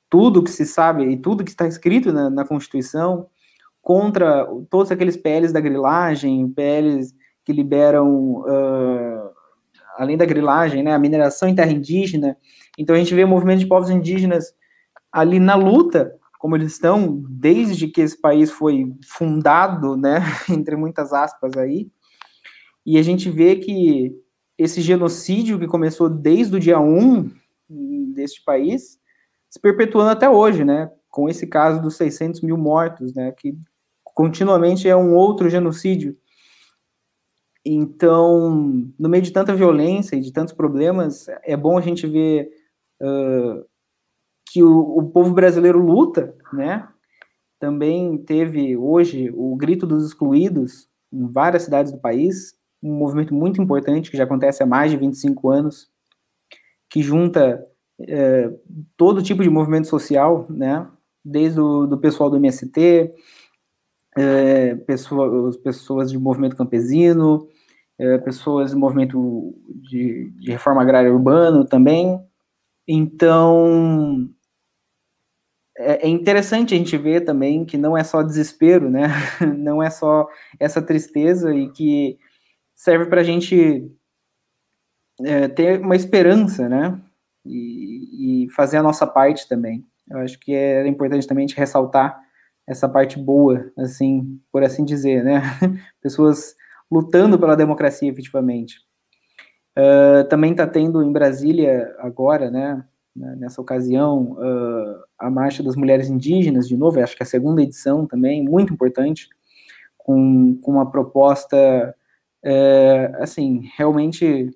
tudo que se sabe e tudo que está escrito na Constituição, contra todos aqueles PLs da grilagem, PLs que liberam, além da grilagem, né, a mineração em terra indígena. Então a gente vê o movimento de povos indígenas ali na luta, como eles estão desde que esse país foi fundado, né, entre muitas aspas aí, e a gente vê que esse genocídio que começou desde o dia 1 deste país, se perpetuando até hoje, né, com esse caso dos 600 mil mortos, né, que continuamente é um outro genocídio. Então, no meio de tanta violência e de tantos problemas, é bom a gente ver que o povo brasileiro luta, né? Também teve hoje o Grito dos Excluídos em várias cidades do país, um movimento muito importante que já acontece há mais de 25 anos, que junta todo tipo de movimento social, né? Desde do pessoal do MST, pessoas de movimento campesino, pessoas do movimento de reforma agrária urbana também. Então, é interessante a gente ver também que não é só desespero, né? Não é só essa tristeza, e que serve para a gente ter uma esperança, né? E fazer a nossa parte também. Eu acho que era importante também a gente ressaltar essa parte boa, assim, por assim dizer, né? Pessoas lutando pela democracia, efetivamente. Também está tendo em Brasília agora, né, nessa ocasião, a Marcha das Mulheres Indígenas, de novo, acho que é a segunda edição também, muito importante, com uma proposta, assim, realmente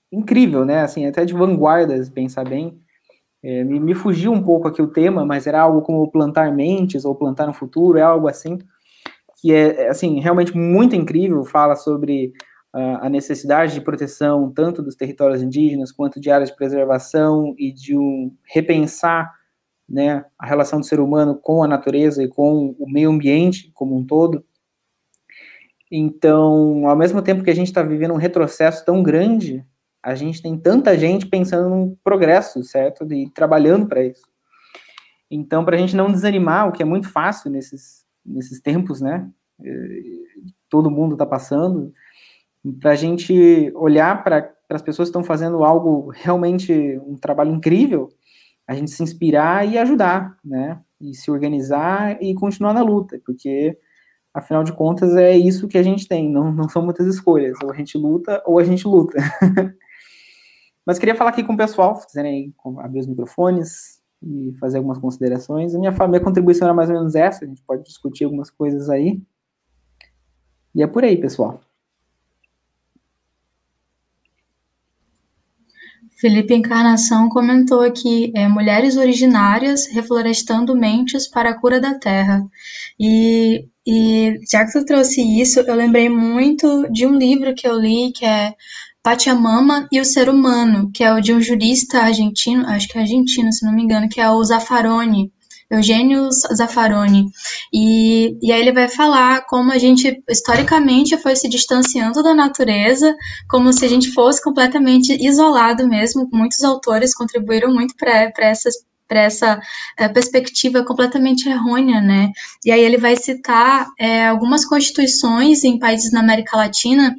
incrível, né, assim, até de vanguarda, se pensar bem. Me fugiu um pouco aqui o tema, mas era algo como plantar mentes, ou plantar no futuro, é algo assim, que é, assim, realmente muito incrível, fala sobre a necessidade de proteção tanto dos territórios indígenas quanto de áreas de preservação e de repensar, né, a relação do ser humano com a natureza e com o meio ambiente como um todo. Então, ao mesmo tempo que a gente está vivendo um retrocesso tão grande, a gente tem tanta gente pensando no progresso, certo? E trabalhando para isso. Então, para a gente não desanimar, o que é muito fácil nesses tempos, né? Todo mundo está passando, para a gente olhar para as pessoas que estão fazendo algo realmente, um trabalho incrível, a gente se inspirar e ajudar, né? E se organizar e continuar na luta, porque, afinal de contas, é isso que a gente tem, não são muitas escolhas, ou a gente luta, ou a gente luta. Mas queria falar aqui com o pessoal, se quiserem abrir os microfones e fazer algumas considerações. Minha contribuição era mais ou menos essa, a gente pode discutir algumas coisas aí. E é por aí, pessoal. Felipe Encarnação comentou aqui, mulheres originárias reflorestando mentes para a cura da terra. E já que tu trouxe isso, eu lembrei muito de um livro que eu li, que é Pachamama e o Ser Humano, que é o de um jurista argentino, acho que é argentino, se não me engano, que é o Zaffaroni, Eugênio Zaffaroni, e aí ele vai falar como a gente historicamente foi se distanciando da natureza, como se a gente fosse completamente isolado mesmo. Muitos autores contribuíram muito para essa perspectiva completamente errônea, né? E aí ele vai citar algumas constituições em países na América Latina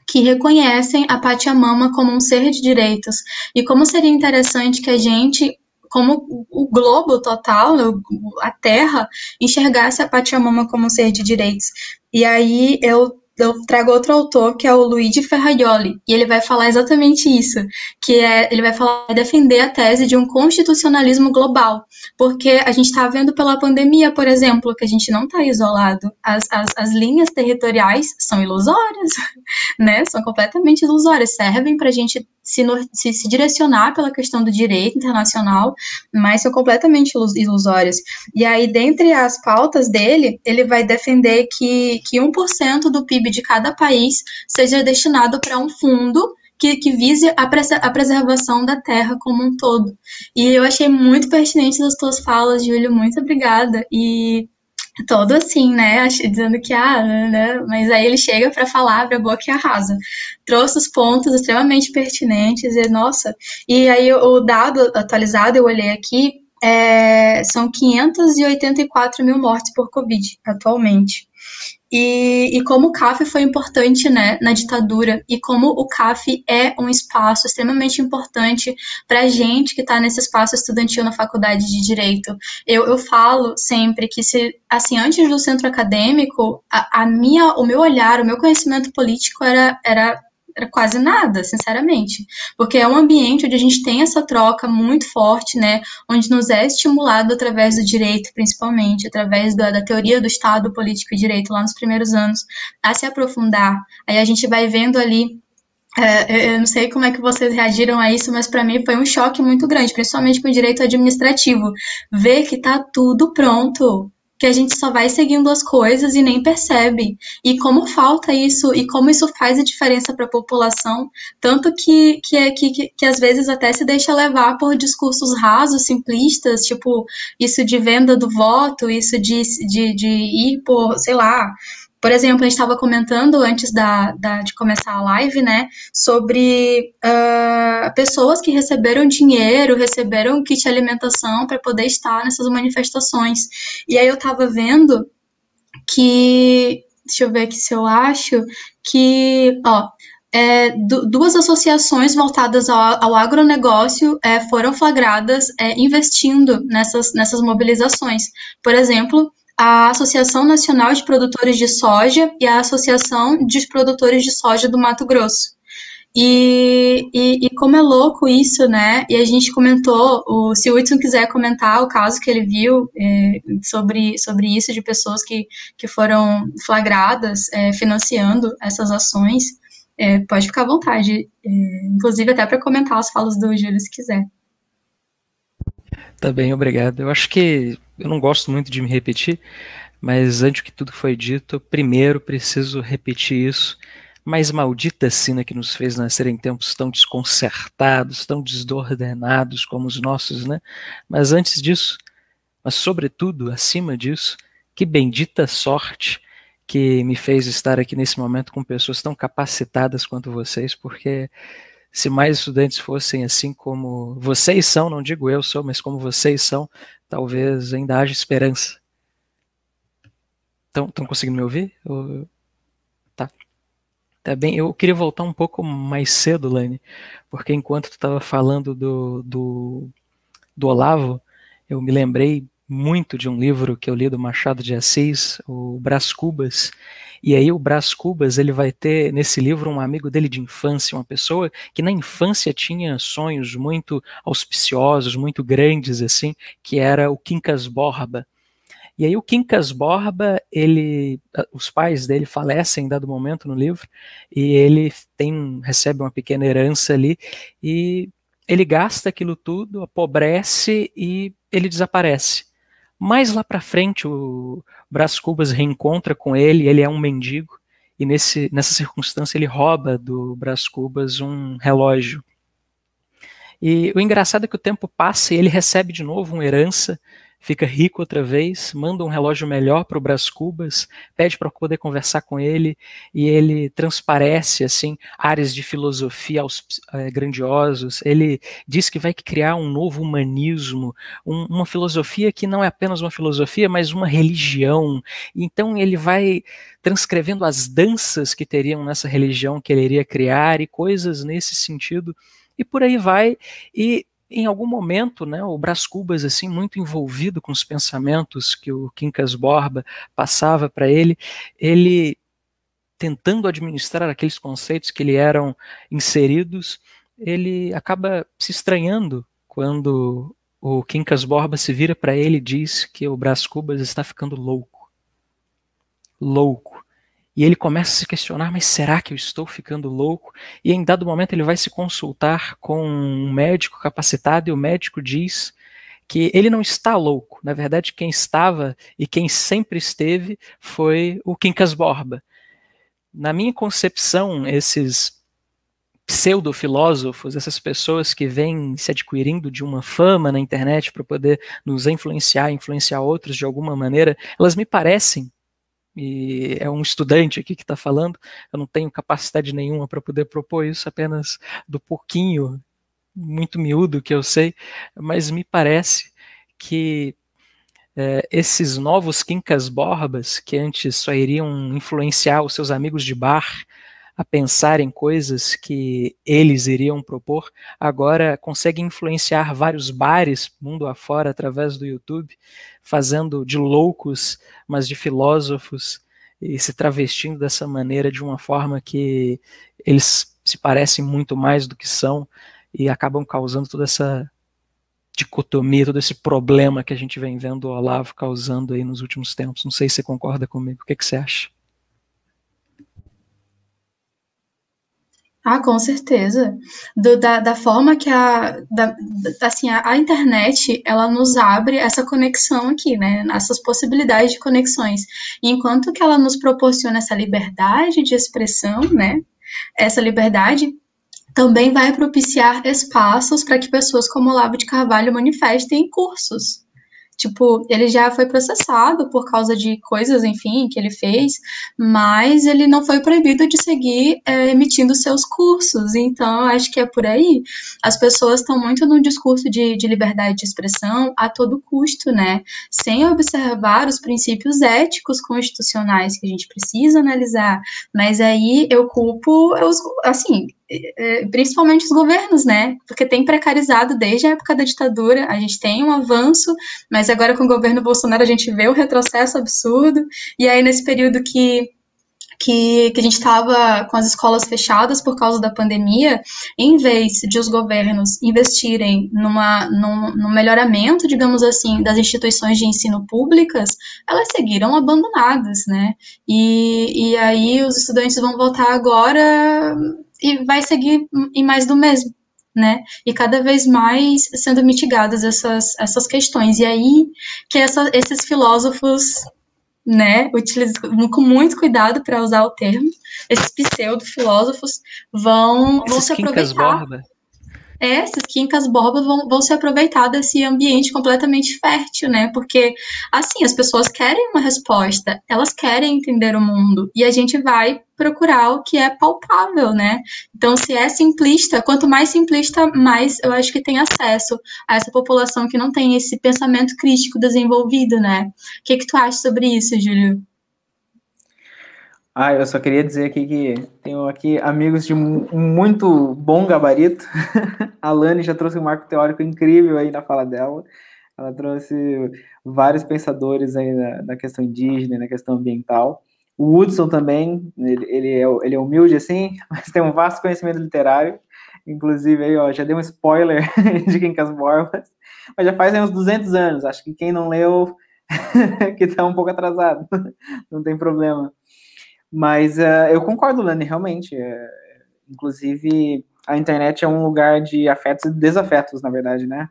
que reconhecem a Pachamama como um ser de direitos, e como seria interessante que a gente, como o globo total, a Terra, enxergasse a Pachamama como um ser de direitos. E aí eu trago outro autor, que é o Luigi Ferrajoli, e ele vai falar exatamente isso, ele vai defender a tese de um constitucionalismo global, porque a gente está vendo pela pandemia, por exemplo, que a gente não está isolado, as linhas territoriais são ilusórias, né? São completamente ilusórias, servem para a gente se direcionar pela questão do direito internacional, mas são completamente ilusórias. E aí, dentre as pautas dele, ele vai defender que 1% do PIB de cada país seja destinado para um fundo que vise a preservação da terra como um todo. E eu achei muito pertinente as tuas falas, Júlio, muito obrigada. E todo assim, né, dizendo que, né, mas aí ele chega para falar, abre a boca e arrasa. Trouxe os pontos extremamente pertinentes e, nossa, e aí o dado atualizado, eu olhei aqui, são 584 mil mortes por Covid, atualmente. E como o CAF foi importante, né, na ditadura, e como o CAF é um espaço extremamente importante para a gente que está nesse espaço estudantil na faculdade de Direito. Eu falo sempre que, assim, antes do centro acadêmico, o meu olhar, o meu conhecimento político era quase nada, sinceramente, porque é um ambiente onde a gente tem essa troca muito forte, né, onde nos é estimulado através do direito, principalmente, através da teoria do Estado, político e direito, lá nos primeiros anos, a se aprofundar. Aí a gente vai vendo ali, eu não sei como é que vocês reagiram a isso, mas para mim foi um choque muito grande, principalmente com o direito administrativo, ver que tá tudo pronto, que a gente só vai seguindo as coisas e nem percebe. E como falta isso, e como isso faz a diferença para a população, tanto que às vezes até se deixa levar por discursos rasos, simplistas, tipo, isso de venda do voto, isso de ir por, sei lá. Por exemplo, a gente estava comentando antes de começar a live, né, sobre pessoas que receberam dinheiro, receberam kit de alimentação para poder estar nessas manifestações. E aí eu estava vendo que, deixa eu ver aqui se eu acho, que, duas associações voltadas ao agronegócio foram flagradas investindo nessas mobilizações. Por exemplo, a Associação Nacional de Produtores de Soja e a Associação de Produtores de Soja do Mato Grosso. E como é louco isso, né? E a gente comentou, se o Whitson quiser comentar o caso que ele viu sobre isso, de pessoas que foram flagradas financiando essas ações, pode ficar à vontade, inclusive até para comentar as falas do Júlio, se quiser. Tá bem, obrigado. Eu acho que eu não gosto muito de me repetir, mas antes que tudo foi dito, primeiro preciso repetir isso. Mas maldita sina que nos fez nascer em tempos tão desconcertados, tão desordenados como os nossos, né? Mas antes disso, mas sobretudo, acima disso, que bendita sorte que me fez estar aqui nesse momento com pessoas tão capacitadas quanto vocês, porque se mais estudantes fossem assim como vocês são, não digo eu sou, mas como vocês são, talvez ainda haja esperança. Estão conseguindo me ouvir? Tá. Tá bem. Eu queria voltar um pouco mais cedo, Lane, porque enquanto tu estava falando do Olavo, eu me lembrei muito de um livro que eu li do Machado de Assis, o Brás Cubas. E aí o Brás Cubas, ele vai ter nesse livro um amigo dele de infância, uma pessoa que na infância tinha sonhos muito auspiciosos, muito grandes assim, que era o Quincas Borba. E aí o Quincas Borba, os pais dele falecem em dado momento no livro, e ele recebe uma pequena herança ali, e ele gasta aquilo tudo, apobrece e ele desaparece. Mais lá para frente, o Brás Cubas reencontra com ele é um mendigo, e nessa circunstância ele rouba do Brás Cubas um relógio. E o engraçado é que o tempo passa e ele recebe de novo uma herança, fica rico outra vez, manda um relógio melhor para o Brás Cubas, pede para poder conversar com ele, e ele transparece assim áreas de filosofia grandiosos. Ele diz que vai criar um novo humanismo, uma filosofia que não é apenas uma filosofia, mas uma religião. Então ele vai transcrevendo as danças que teriam nessa religião que ele iria criar e coisas nesse sentido, e por aí vai. E em algum momento, né, o Brás Cubas, assim, muito envolvido com os pensamentos que o Quincas Borba passava para ele tentando administrar aqueles conceitos que lhe eram inseridos, ele acaba se estranhando quando o Quincas Borba se vira para ele e diz que o Brás Cubas está ficando louco. Louco. E ele começa a se questionar, mas será que eu estou ficando louco? E em dado momento ele vai se consultar com um médico capacitado, e o médico diz que ele não está louco. Na verdade, quem estava e quem sempre esteve foi o Quincas Borba. Na minha concepção, esses pseudo-filósofos, essas pessoas que vêm se adquirindo de uma fama na internet para poder nos influenciar outros de alguma maneira, elas me parecem, e é um estudante aqui que está falando, eu não tenho capacidade nenhuma para poder propor isso, apenas do pouquinho, muito miúdo que eu sei, mas me parece que esses novos Quincas Borbas, que antes só iriam influenciar os seus amigos de bar a pensar em coisas que eles iriam propor, agora conseguem influenciar vários bares mundo afora através do YouTube, fazendo de loucos, mas de filósofos, e se travestindo dessa maneira de uma forma que eles se parecem muito mais do que são, e acabam causando toda essa dicotomia, todo esse problema que a gente vem vendo o Olavo causando aí nos últimos tempos. Não sei se você concorda comigo. O que você acha? Ah, com certeza. Da forma que assim, a internet, ela nos abre essa conexão aqui, né? Essas possibilidades de conexões. E enquanto que ela nos proporciona essa liberdade de expressão, né? Essa liberdade também vai propiciar espaços para que pessoas como Olavo de Carvalho manifestem cursos. Tipo, ele já foi processado por causa de coisas, enfim, que ele fez, mas ele não foi proibido de seguir emitindo seus cursos. Então, acho que é por aí. As pessoas estão muito num discurso de liberdade de expressão a todo custo, né? Sem observar os princípios éticos constitucionais que a gente precisa analisar. Mas aí eu culpo, assim, principalmente os governos, né? Porque tem precarizado desde a época da ditadura, a gente tem um avanço, mas agora com o governo Bolsonaro a gente vê um retrocesso absurdo, e aí nesse período que a gente estava com as escolas fechadas por causa da pandemia, em vez de os governos investirem no melhoramento, digamos assim, das instituições de ensino públicas, elas seguiram abandonadas, né? E aí os estudantes vão voltar agora e vai seguir em mais do mesmo, né? E cada vez mais sendo mitigadas essas questões. E aí que esses filósofos, né, utilizam com muito cuidado para usar o termo, esses pseudo-filósofos vão se aproveitar. Borba. essas quincas borbas vão se aproveitar desse ambiente completamente fértil, né? Porque, assim, as pessoas querem uma resposta, elas querem entender o mundo, e a gente vai procurar o que é palpável, né? Então, se é simplista, quanto mais simplista, mais eu acho que tem acesso a essa população que não tem esse pensamento crítico desenvolvido, né? O que tu acha sobre isso, Júlio? Eu só queria dizer aqui que tenho aqui amigos de muito bom gabarito. A Lani já trouxe um marco teórico incrível aí na fala dela. Ela trouxe vários pensadores aí na questão indígena, na questão ambiental. O Hudson também, ele é humilde assim, mas tem um vasto conhecimento literário. Inclusive, aí, ó, já dei um spoiler de Quincas Borbas, mas já faz aí uns 200 anos. Acho que quem não leu que tá um pouco atrasado, não tem problema. Mas eu concordo, Lani, realmente. Inclusive, a internet é um lugar de afetos e desafetos, na verdade, né?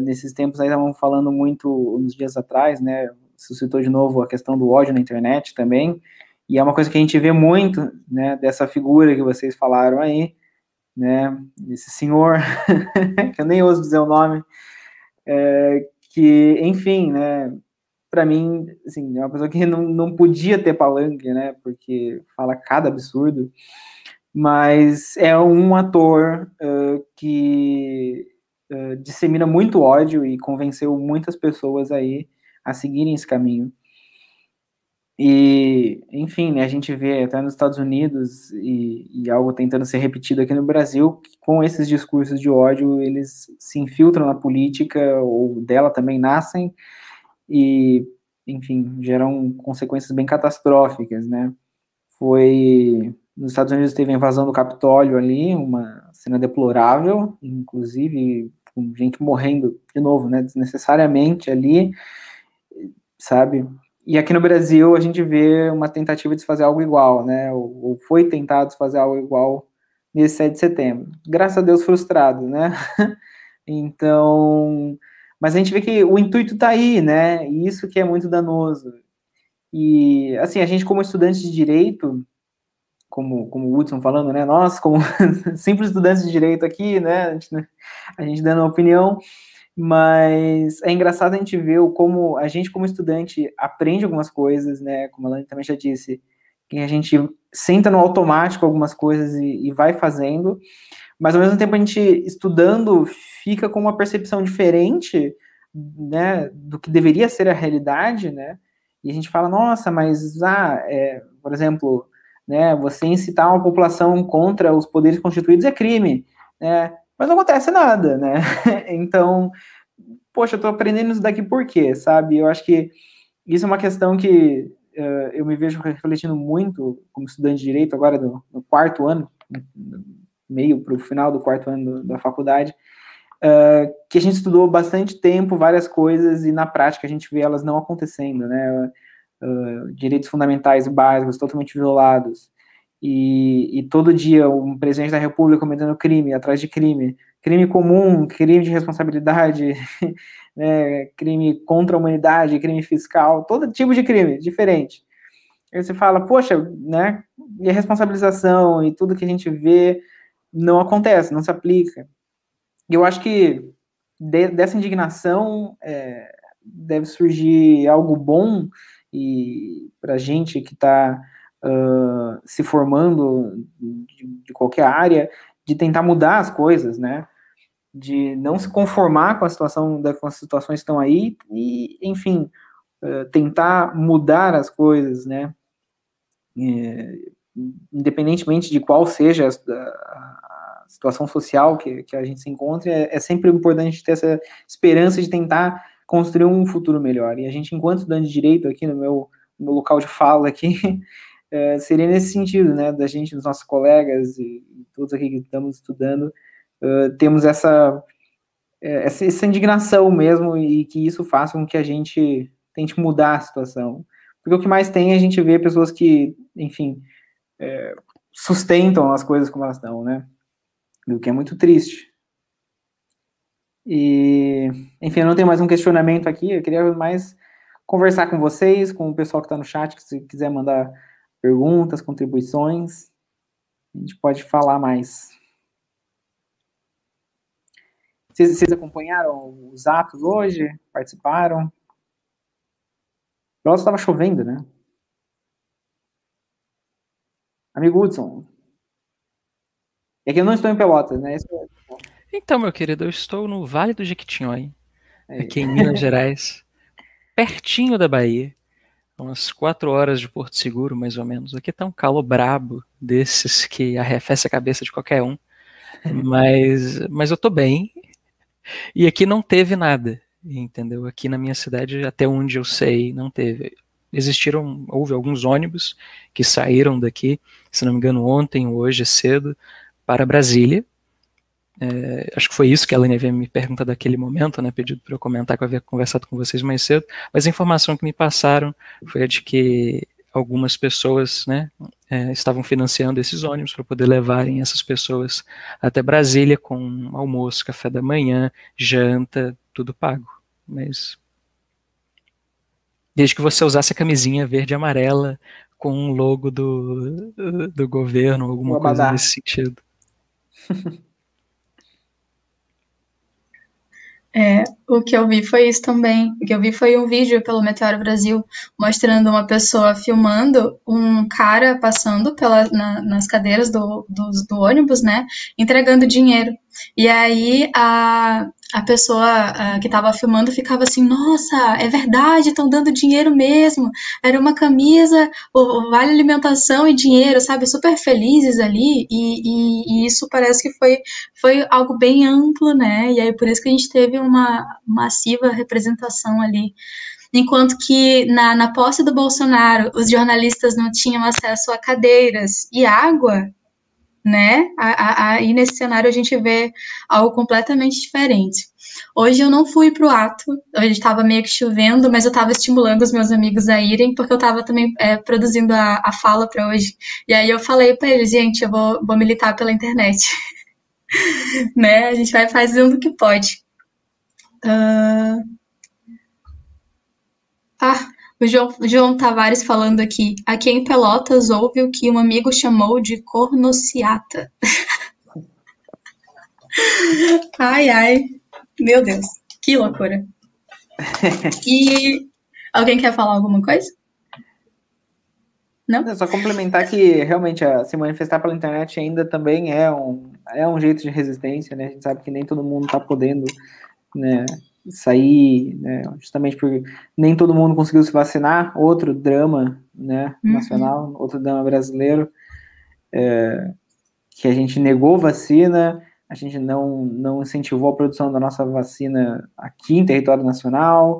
Nesses tempos aí estavam falando muito, uns dias atrás, né? Suscitou de novo a questão do ódio na internet também. E é uma coisa que a gente vê muito, né? Dessa figura que vocês falaram aí, né? Esse senhor, que eu nem ouso dizer o nome, que, enfim, né? Para mim, assim, é uma pessoa que não podia ter palanque, né? Porque fala cada absurdo, mas é um ator que dissemina muito ódio e convenceu muitas pessoas aí a seguirem esse caminho. E, enfim, né, a gente vê até nos Estados Unidos e algo tentando ser repetido aqui no Brasil, que com esses discursos de ódio, eles se infiltram na política, ou dela também nascem, e, enfim, geram consequências bem catastróficas, né? Nos Estados Unidos teve a invasão do Capitólio ali, uma cena deplorável, inclusive com gente morrendo de novo, né, desnecessariamente ali, sabe? E aqui no Brasil a gente vê uma tentativa de se fazer algo igual, né? Ou foi tentado se fazer algo igual nesse 7 de setembro. Graças a Deus frustrado, né? Então, mas a gente vê que o intuito tá aí, né? E isso que é muito danoso. E, assim, a gente como estudante de direito, como o Hudson falando, né? Nós, como simples estudantes de direito aqui, né? A gente dando uma opinião, mas é engraçado a gente ver como a gente, como estudante, aprende algumas coisas, né? Como a Lani também já disse, que a gente senta no automático algumas coisas e vai fazendo, mas ao mesmo tempo a gente, estudando, fica com uma percepção diferente, né? Do que deveria ser a realidade, né? E a gente fala, nossa, mas, por exemplo, né? Você incitar uma população contra os poderes constituídos é crime, né? Mas não acontece nada, né? Então, poxa, eu tô aprendendo isso daqui por quê, sabe? Eu acho que isso é uma questão que eu me vejo refletindo muito como estudante de Direito, agora no quarto ano, meio para o final do quarto ano da faculdade, que a gente estudou bastante tempo várias coisas e na prática a gente vê elas não acontecendo, né? Direitos fundamentais básicos totalmente violados. E todo dia um presidente da República cometendo crime atrás de crime, crime comum, crime de responsabilidade, né, crime contra a humanidade, crime fiscal, todo tipo de crime diferente. Aí você fala, poxa, né, e a responsabilização e tudo que a gente vê não acontece, não se aplica. E eu acho que dessa indignação deve surgir algo bom e para a gente que está se formando de qualquer área, de tentar mudar as coisas, né? De não se conformar com a situação, com as situações que estão aí e, enfim, tentar mudar as coisas, né? Independentemente de qual seja a situação social que a gente se encontre, é sempre importante ter essa esperança de tentar construir um futuro melhor. E a gente, enquanto estudante de direito aqui no meu local de fala aqui, seria nesse sentido, né, da gente, dos nossos colegas e todos aqui que estamos estudando, temos essa indignação mesmo e que isso faça com que a gente tente mudar a situação. Porque o que mais tem, a gente vê pessoas que, enfim, sustentam as coisas como elas estão, né? O que é muito triste. E, enfim, eu não tenho mais um questionamento aqui, eu queria mais conversar com vocês, com o pessoal que está no chat, que se quiser mandar perguntas, contribuições, a gente pode falar mais. Vocês acompanharam os atos hoje? Participaram? Pelotas estava chovendo, né? Amigo Hudson. É que eu não estou em Pelotas, né? Então, meu querido, eu estou no Vale do Jequitinhonha, aqui em Minas Gerais, pertinho da Bahia, umas 4 horas de Porto Seguro, mais ou menos. Aqui tá um calor brabo, desses que arrefece a cabeça de qualquer um, mas eu tô bem, e aqui não teve nada, entendeu? Aqui na minha cidade, até onde eu sei, não teve. Houve alguns ônibus que saíram daqui, se não me engano, ontem ou hoje cedo, para Brasília. Acho que foi isso que a Elaine havia me perguntado naquele momento, né, pedido para eu comentar, que eu havia conversado com vocês mais cedo, mas a informação que me passaram foi a de que algumas pessoas, né, estavam financiando esses ônibus para poder levarem essas pessoas até Brasília com almoço, café da manhã, janta, tudo pago. Mas desde que você usasse a camisinha verde e amarela com um logo do governo, alguma coisa nesse sentido. O que eu vi foi isso também. O que eu vi foi um vídeo pelo Meteoro Brasil mostrando uma pessoa filmando um cara passando nas cadeiras do ônibus, né? Entregando dinheiro. E aí a pessoa que estava filmando ficava assim, nossa, é verdade, estão dando dinheiro mesmo. Era uma camisa, o vale alimentação e dinheiro, sabe? Super felizes ali. E isso parece que foi algo bem amplo, né? E aí por isso que a gente teve uma massiva representação ali. Enquanto que na posse do Bolsonaro, os jornalistas não tinham acesso a cadeiras e água, né? Aí nesse cenário a gente vê algo completamente diferente. Hoje eu não fui pro ato, hoje estava meio que chovendo, mas eu estava estimulando os meus amigos a irem, porque eu estava também produzindo a fala para hoje. E aí eu falei para eles, gente, eu vou militar pela internet. Né? A gente vai fazendo o que pode. O João Tavares falando aqui. Aqui em Pelotas houve o que um amigo chamou de cornociata. Ai, ai. Meu Deus. Que loucura. E alguém quer falar alguma coisa? Não? Só complementar que realmente se manifestar pela internet ainda também é um jeito de resistência, né? A gente sabe que nem todo mundo está podendo, né, sair, né, justamente porque nem todo mundo conseguiu se vacinar. Outro drama, né, nacional, outro drama brasileiro, que a gente negou vacina, a gente não incentivou a produção da nossa vacina aqui em território nacional.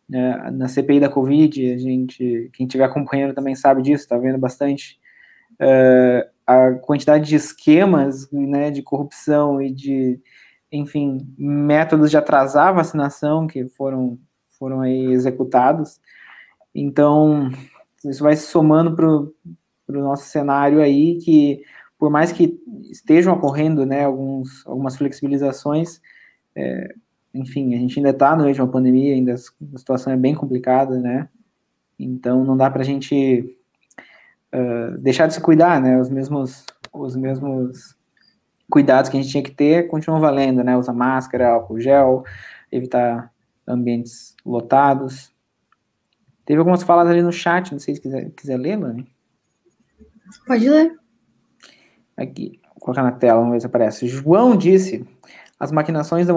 Na CPI da Covid, quem estiver acompanhando também sabe disso, está vendo bastante a quantidade de esquemas, né, de corrupção e de, enfim, métodos de atrasar a vacinação que foram aí executados. Então, isso vai se somando para o nosso cenário aí, que por mais que estejam ocorrendo, né, algumas flexibilizações, enfim, a gente ainda está no meio de uma pandemia, ainda a situação é bem complicada, né? Então não dá para a gente deixar de se cuidar, né? Os mesmos cuidados que a gente tinha que ter continuam valendo, né? Usar máscara, álcool gel, evitar ambientes lotados. Teve algumas falas ali no chat, não sei se quiser ler, Lani. Pode ler. Aqui, vou colocar na tela, vamos ver se aparece. João disse: as maquinações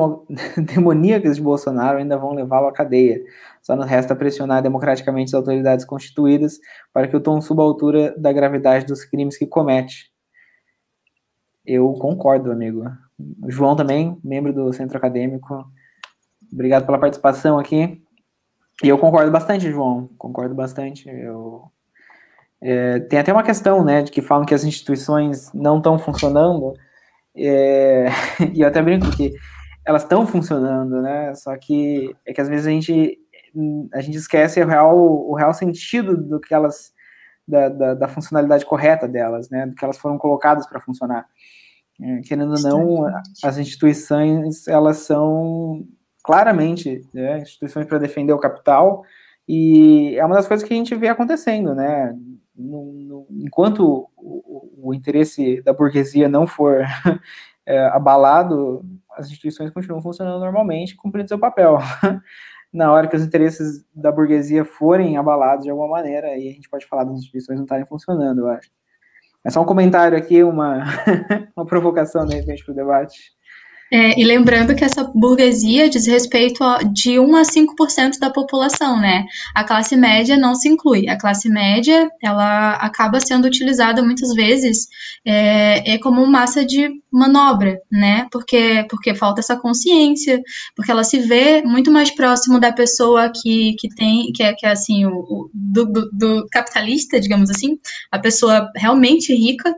demoníacas de Bolsonaro ainda vão levá-lo à cadeia. Só nos resta pressionar democraticamente as autoridades constituídas para que o tom suba à altura da gravidade dos crimes que comete. Eu concordo, amigo. O João também, membro do Centro Acadêmico. Obrigado pela participação aqui. E eu concordo bastante, João. Concordo bastante. Tem até uma questão, né, de que falam que as instituições não estão funcionando. E eu até brinco que elas estão funcionando, né? Só que é que às vezes a gente esquece o real sentido do que elas, da funcionalidade correta delas, né? Do que elas foram colocadas para funcionar. Querendo ou não, as instituições, elas são claramente, né, instituições para defender o capital, e é uma das coisas que a gente vê acontecendo, né? Enquanto o interesse da burguesia não for abalado, as instituições continuam funcionando normalmente, cumprindo seu papel. Na hora que os interesses da burguesia forem abalados de alguma maneira, aí a gente pode falar das instituições não estarem funcionando, eu acho. É só um comentário aqui, uma provocação, de repente, para o debate. E lembrando que essa burguesia diz respeito de 1 a 5% da população, né? A classe média não se inclui. A classe média, ela acaba sendo utilizada muitas vezes como massa de manobra, né? Porque falta essa consciência, porque ela se vê muito mais próximo da pessoa que é assim, do capitalista, digamos assim, a pessoa realmente rica,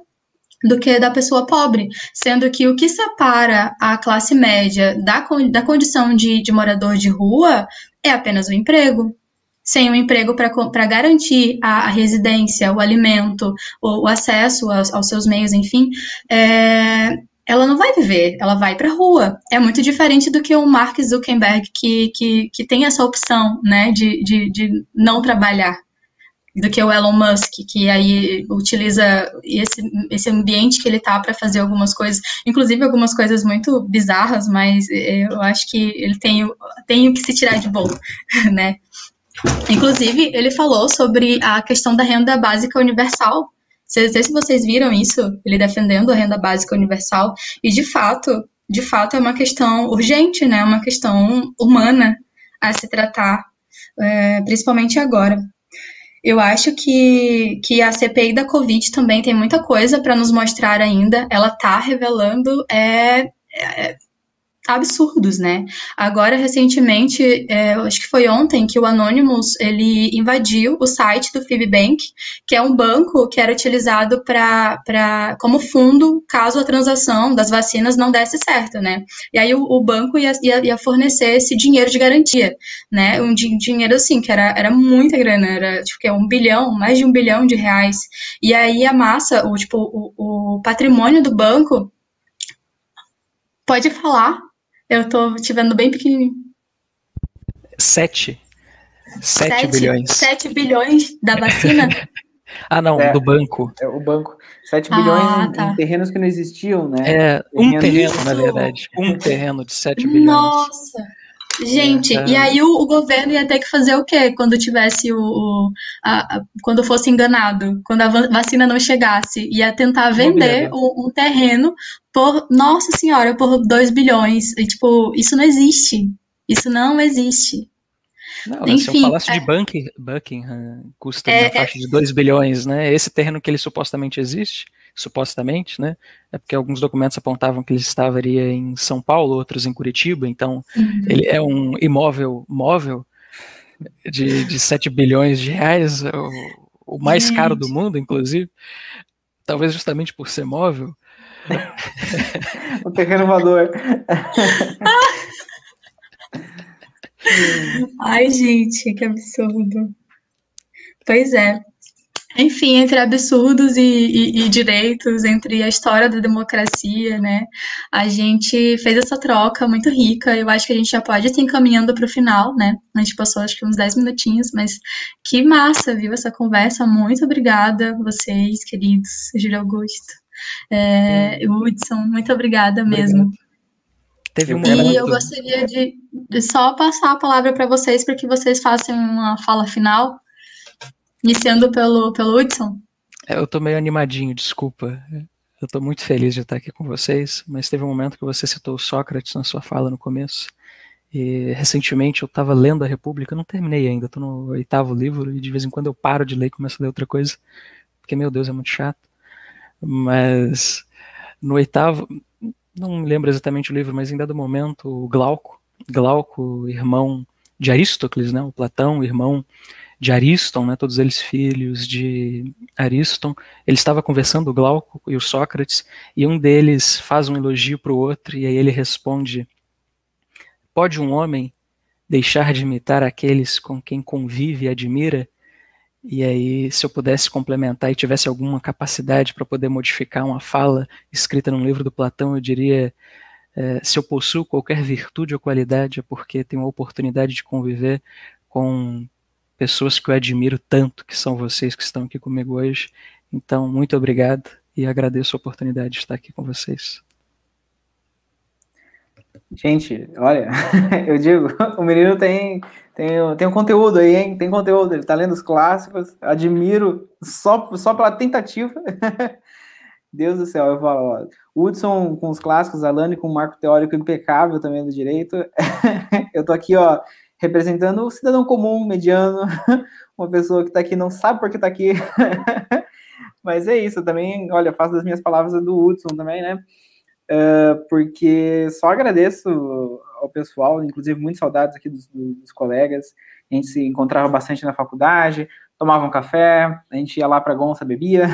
do que da pessoa pobre, sendo que o que separa a classe média da condição de morador de rua é apenas o emprego. Sem o emprego para garantir a residência, o alimento, o acesso aos seus meios, enfim, ela não vai viver, ela vai para a rua. É muito diferente do que o Mark Zuckerberg, que tem essa opção, né, de não trabalhar, do que o Elon Musk, que aí utiliza esse ambiente que ele tá para fazer algumas coisas, inclusive algumas coisas muito bizarras, mas eu acho que ele tem o que se tirar de bom, né? Inclusive, ele falou sobre a questão da renda básica universal. Não sei se vocês viram isso, ele defendendo a renda básica universal, e de fato é uma questão urgente, né? Uma questão humana a se tratar, principalmente agora. Eu acho que a CPI da Covid também tem muita coisa para nos mostrar ainda. Ela está revelando absurdos, né? Agora, recentemente, acho que foi ontem, que o Anonymous, ele invadiu o site do Fibbank, que é um banco que era utilizado como fundo caso a transação das vacinas não desse certo, né? E aí o banco ia fornecer esse dinheiro de garantia, né? Um dinheiro, assim, que era muita grana, era, tipo, mais de $1 bilhão. E aí a massa, o patrimônio do banco, pode falar. Eu tô te vendo bem pequenininho. 7 bilhões. 7 bilhões da vacina? Não, do banco. O banco. 7 bilhões em terrenos que não existiam, né? Um terreno, na verdade. Um terreno de 7 bilhões. Nossa! Gente, e aí o governo ia ter que fazer o quê quando tivesse quando fosse enganado, quando a vacina não chegasse? Ia tentar vender um terreno Nossa Senhora, por 2 bilhões. E, tipo, isso não existe. Isso não existe. Não, enfim, se o Palácio de Buckingham custa na faixa de 2 bilhões, né? Esse terreno que ele supostamente existe, né? É porque alguns documentos apontavam que ele estaria em São Paulo, outros em Curitiba, então ele é um imóvel móvel de 7 bilhões de reais, o mais caro do mundo, inclusive, talvez justamente por ser móvel. O terreno voador. Ai, gente, que absurdo. Pois é. Enfim, entre absurdos e direitos, entre a história da democracia, né? A gente fez essa troca muito rica. Eu acho que a gente já pode ir encaminhando para o final, né? A gente passou acho que uns 10 minutinhos, mas que massa, viu? Essa conversa. Muito obrigada a vocês, queridos. Júlio Augusto. Hudson, muito obrigada mesmo. E eu gostaria de só passar a palavra para vocês, para que vocês façam uma fala final. Iniciando pelo Hudson. Eu tô meio animadinho, desculpa. Eu tô muito feliz de estar aqui com vocês, mas teve um momento que você citou Sócrates na sua fala no começo. E recentemente eu estava lendo a República, eu não terminei ainda, tô no 8º livro e de vez em quando eu paro de ler e começo a ler outra coisa, porque, meu Deus, é muito chato. Mas no 8º, não me lembro exatamente o livro, mas em dado momento, o Glauco, irmão de Aristóteles, né, o Platão, irmão de Ariston, né, todos eles filhos de Ariston, ele estava conversando, o Glauco e o Sócrates, e um deles faz um elogio para o outro, e aí ele responde: pode um homem deixar de imitar aqueles com quem convive e admira? E aí, se eu pudesse complementar e tivesse alguma capacidade para poder modificar uma fala escrita num livro do Platão, eu diria: se eu possuo qualquer virtude ou qualidade é porque tenho a oportunidade de conviver com pessoas que eu admiro tanto, que são vocês que estão aqui comigo hoje. Então, muito obrigado e agradeço a oportunidade de estar aqui com vocês. Gente, olha, eu digo, o menino tem um conteúdo aí, hein? Tem conteúdo, ele tá lendo os clássicos, admiro só pela tentativa. Deus do céu, eu falo, ó, Hudson com os clássicos, Alane com um marco teórico impecável também do direito. Eu tô aqui, ó, representando o cidadão comum, mediano, uma pessoa que tá aqui, não sabe por que tá aqui. Mas é isso, também, olha, faço das minhas palavras do Hudson também, né? Porque só agradeço ao pessoal, inclusive muitas saudades aqui dos colegas. A gente se encontrava bastante na faculdade, tomava um café, a gente ia lá para Gonça, bebia.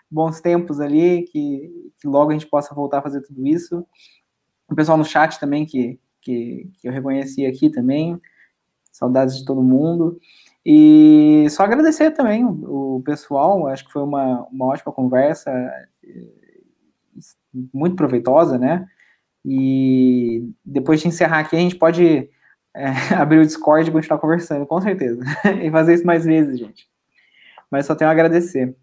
Bons tempos ali, que logo a gente possa voltar a fazer tudo isso. O pessoal no chat também, que eu reconheci aqui também, saudades de todo mundo. E só agradecer também o pessoal, acho que foi uma ótima conversa, muito proveitosa, né? E depois de encerrar aqui, a gente pode abrir o Discord e continuar conversando, com certeza. E fazer isso mais vezes, gente. Mas só tenho a agradecer.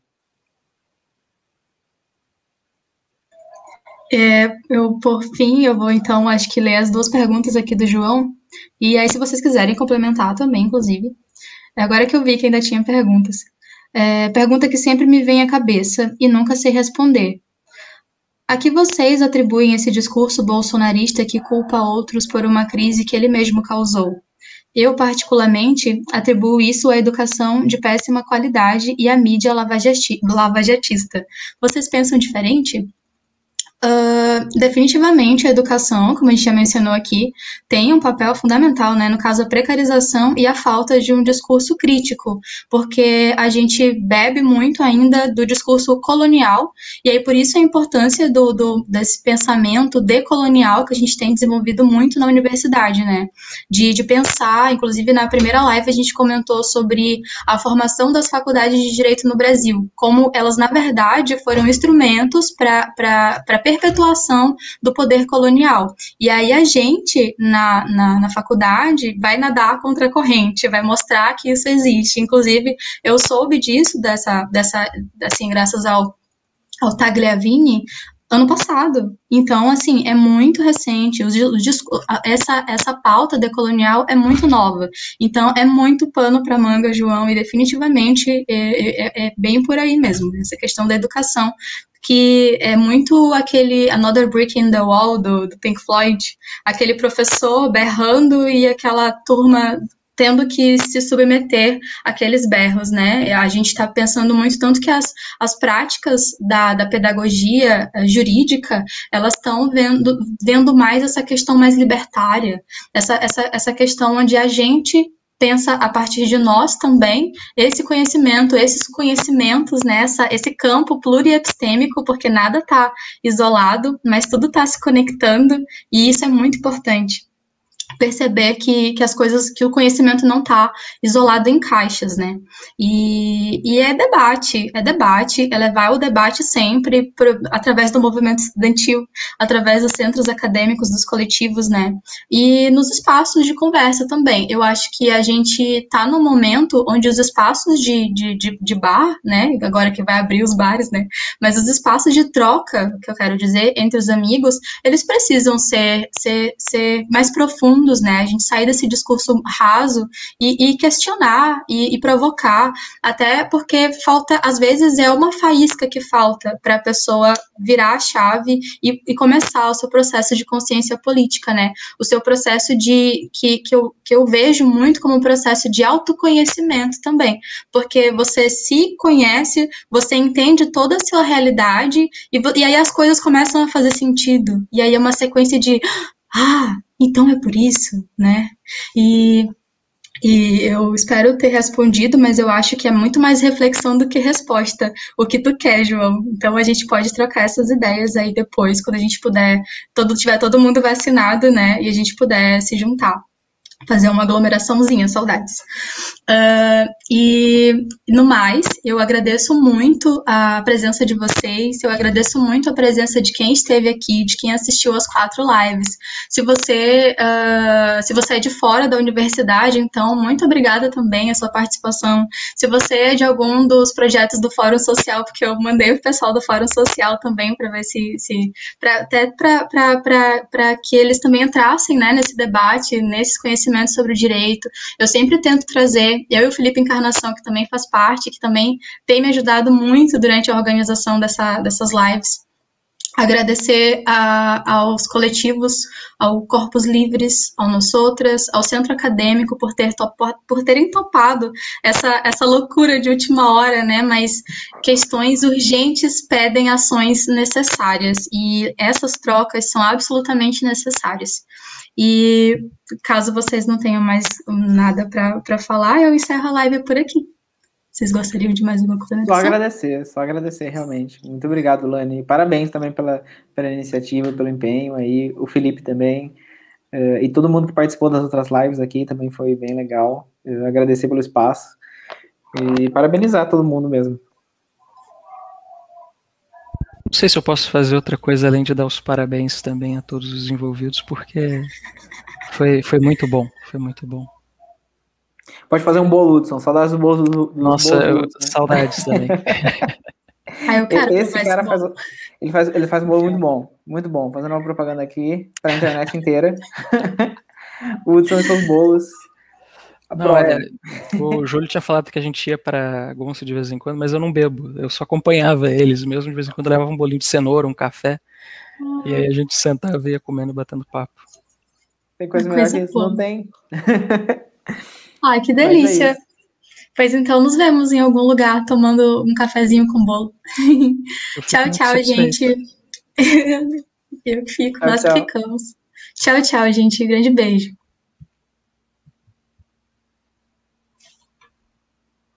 Por fim, eu vou então, acho que ler as duas perguntas aqui do João. E aí, se vocês quiserem complementar também, inclusive. Agora que eu vi que ainda tinha perguntas. Pergunta que sempre me vem à cabeça e nunca sei responder. A que vocês atribuem esse discurso bolsonarista que culpa outros por uma crise que ele mesmo causou? Eu, particularmente, atribuo isso à educação de péssima qualidade e à mídia lavajatista. Vocês pensam diferente? Definitivamente a educação, como a gente já mencionou aqui, tem um papel fundamental, né? No caso, a precarização e a falta de um discurso crítico, porque a gente bebe muito ainda do discurso colonial, e aí por isso a importância desse pensamento decolonial que a gente tem desenvolvido muito na universidade, né? De pensar, inclusive na primeira live a gente comentou sobre a formação das faculdades de direito no Brasil, como elas, na verdade, foram instrumentos para perpetuação do poder colonial. E aí a gente, na faculdade, vai nadar contra a corrente, vai mostrar que isso existe. Inclusive, eu soube disso, assim, graças ao Tagliavini, ano passado. Então, assim, é muito recente. Essa pauta decolonial é muito nova. Então, é muito pano para manga, João, e definitivamente é bem por aí mesmo, essa questão da educação, que é muito aquele Another Brick in the Wall do Pink Floyd, aquele professor berrando e aquela turma tendo que se submeter àqueles berros, né? A gente está pensando muito, tanto que as práticas da pedagogia jurídica, elas estão vendo mais essa questão mais libertária, essa questão onde a gente pensa a partir de nós também esse conhecimento, esses conhecimentos, né, esse campo pluriepistêmico, porque nada está isolado, mas tudo está se conectando, e isso é muito importante. Perceber que as coisas, que o conhecimento não está isolado em caixas, né? E é debate, é levar o debate sempre através do movimento estudantil, através dos centros acadêmicos, dos coletivos, né? E nos espaços de conversa também. Eu acho que a gente está num momento onde os espaços de bar, né? Agora que vai abrir os bares, né? Mas os espaços de troca, que eu quero dizer, entre os amigos, eles precisam ser mais profundos, né? A gente sair desse discurso raso e questionar e provocar, até porque falta, às vezes é uma faísca que falta para a pessoa virar a chave e começar o seu processo de consciência política, né? O seu processo que eu vejo muito como um processo de autoconhecimento também, porque você se conhece, você entende toda a sua realidade e aí as coisas começam a fazer sentido, e aí é uma sequência de então é por isso, né? E eu espero ter respondido, mas eu acho que é muito mais reflexão do que resposta. O que tu quer, João? Então a gente pode trocar essas ideias aí depois, quando a gente puder, tiver todo mundo vacinado, né? E a gente puder se juntar, fazer uma aglomeraçãozinha, saudades. E, no mais, eu agradeço muito a presença de vocês, eu agradeço muito a presença de quem esteve aqui, de quem assistiu as 4 lives. Se você é de fora da universidade, então, muito obrigada também a sua participação. Se você é de algum dos projetos do Fórum Social, porque eu mandei o pessoal do Fórum Social também para ver para que eles também entrassem, né, nesse debate, nesses conhecimentos sobre o direito. Eu sempre tento trazer, eu e o Felipe Encarnação, que também faz parte, que também tem me ajudado muito durante a organização dessas lives. Agradecer aos coletivos, ao Corpos Livres, ao Nosotras, ao Centro Acadêmico por terem topado essa loucura de última hora, né? Mas questões urgentes pedem ações necessárias e essas trocas são absolutamente necessárias. E caso vocês não tenham mais nada para falar, eu encerro a live por aqui. Vocês gostariam de mais alguma coisa? Só agradecer realmente. Muito obrigado, Lani. Parabéns também pela iniciativa, pelo empenho aí. O Felipe também. E todo mundo que participou das outras lives aqui também foi bem legal. Agradecer pelo espaço. E parabenizar todo mundo mesmo. Não sei se eu posso fazer outra coisa além de dar os parabéns também a todos os envolvidos, porque foi muito bom. Foi muito bom. Pode fazer um bolo, Hudson. Saudades do bolo do Nossa, bolos, né? saudades também. Eu quero Esse cara faz um bolo muito bom. Muito bom. Fazendo uma propaganda aqui para a internet inteira. O Hudson e seus bolos. Não, olha, o Júlio tinha falado que a gente ia para Gonçalo de vez em quando, mas eu não bebo. Eu só acompanhava eles mesmo. De vez em quando eu levava um bolinho de cenoura, um café. E aí a gente sentava e ia comendo e batendo papo. Tem coisa melhor que isso? Não tem. Ai, que delícia. Pois então, nos vemos em algum lugar tomando um cafezinho com bolo. Tchau, gente. Eu fico, nós ficamos. Tchau, gente. Grande beijo.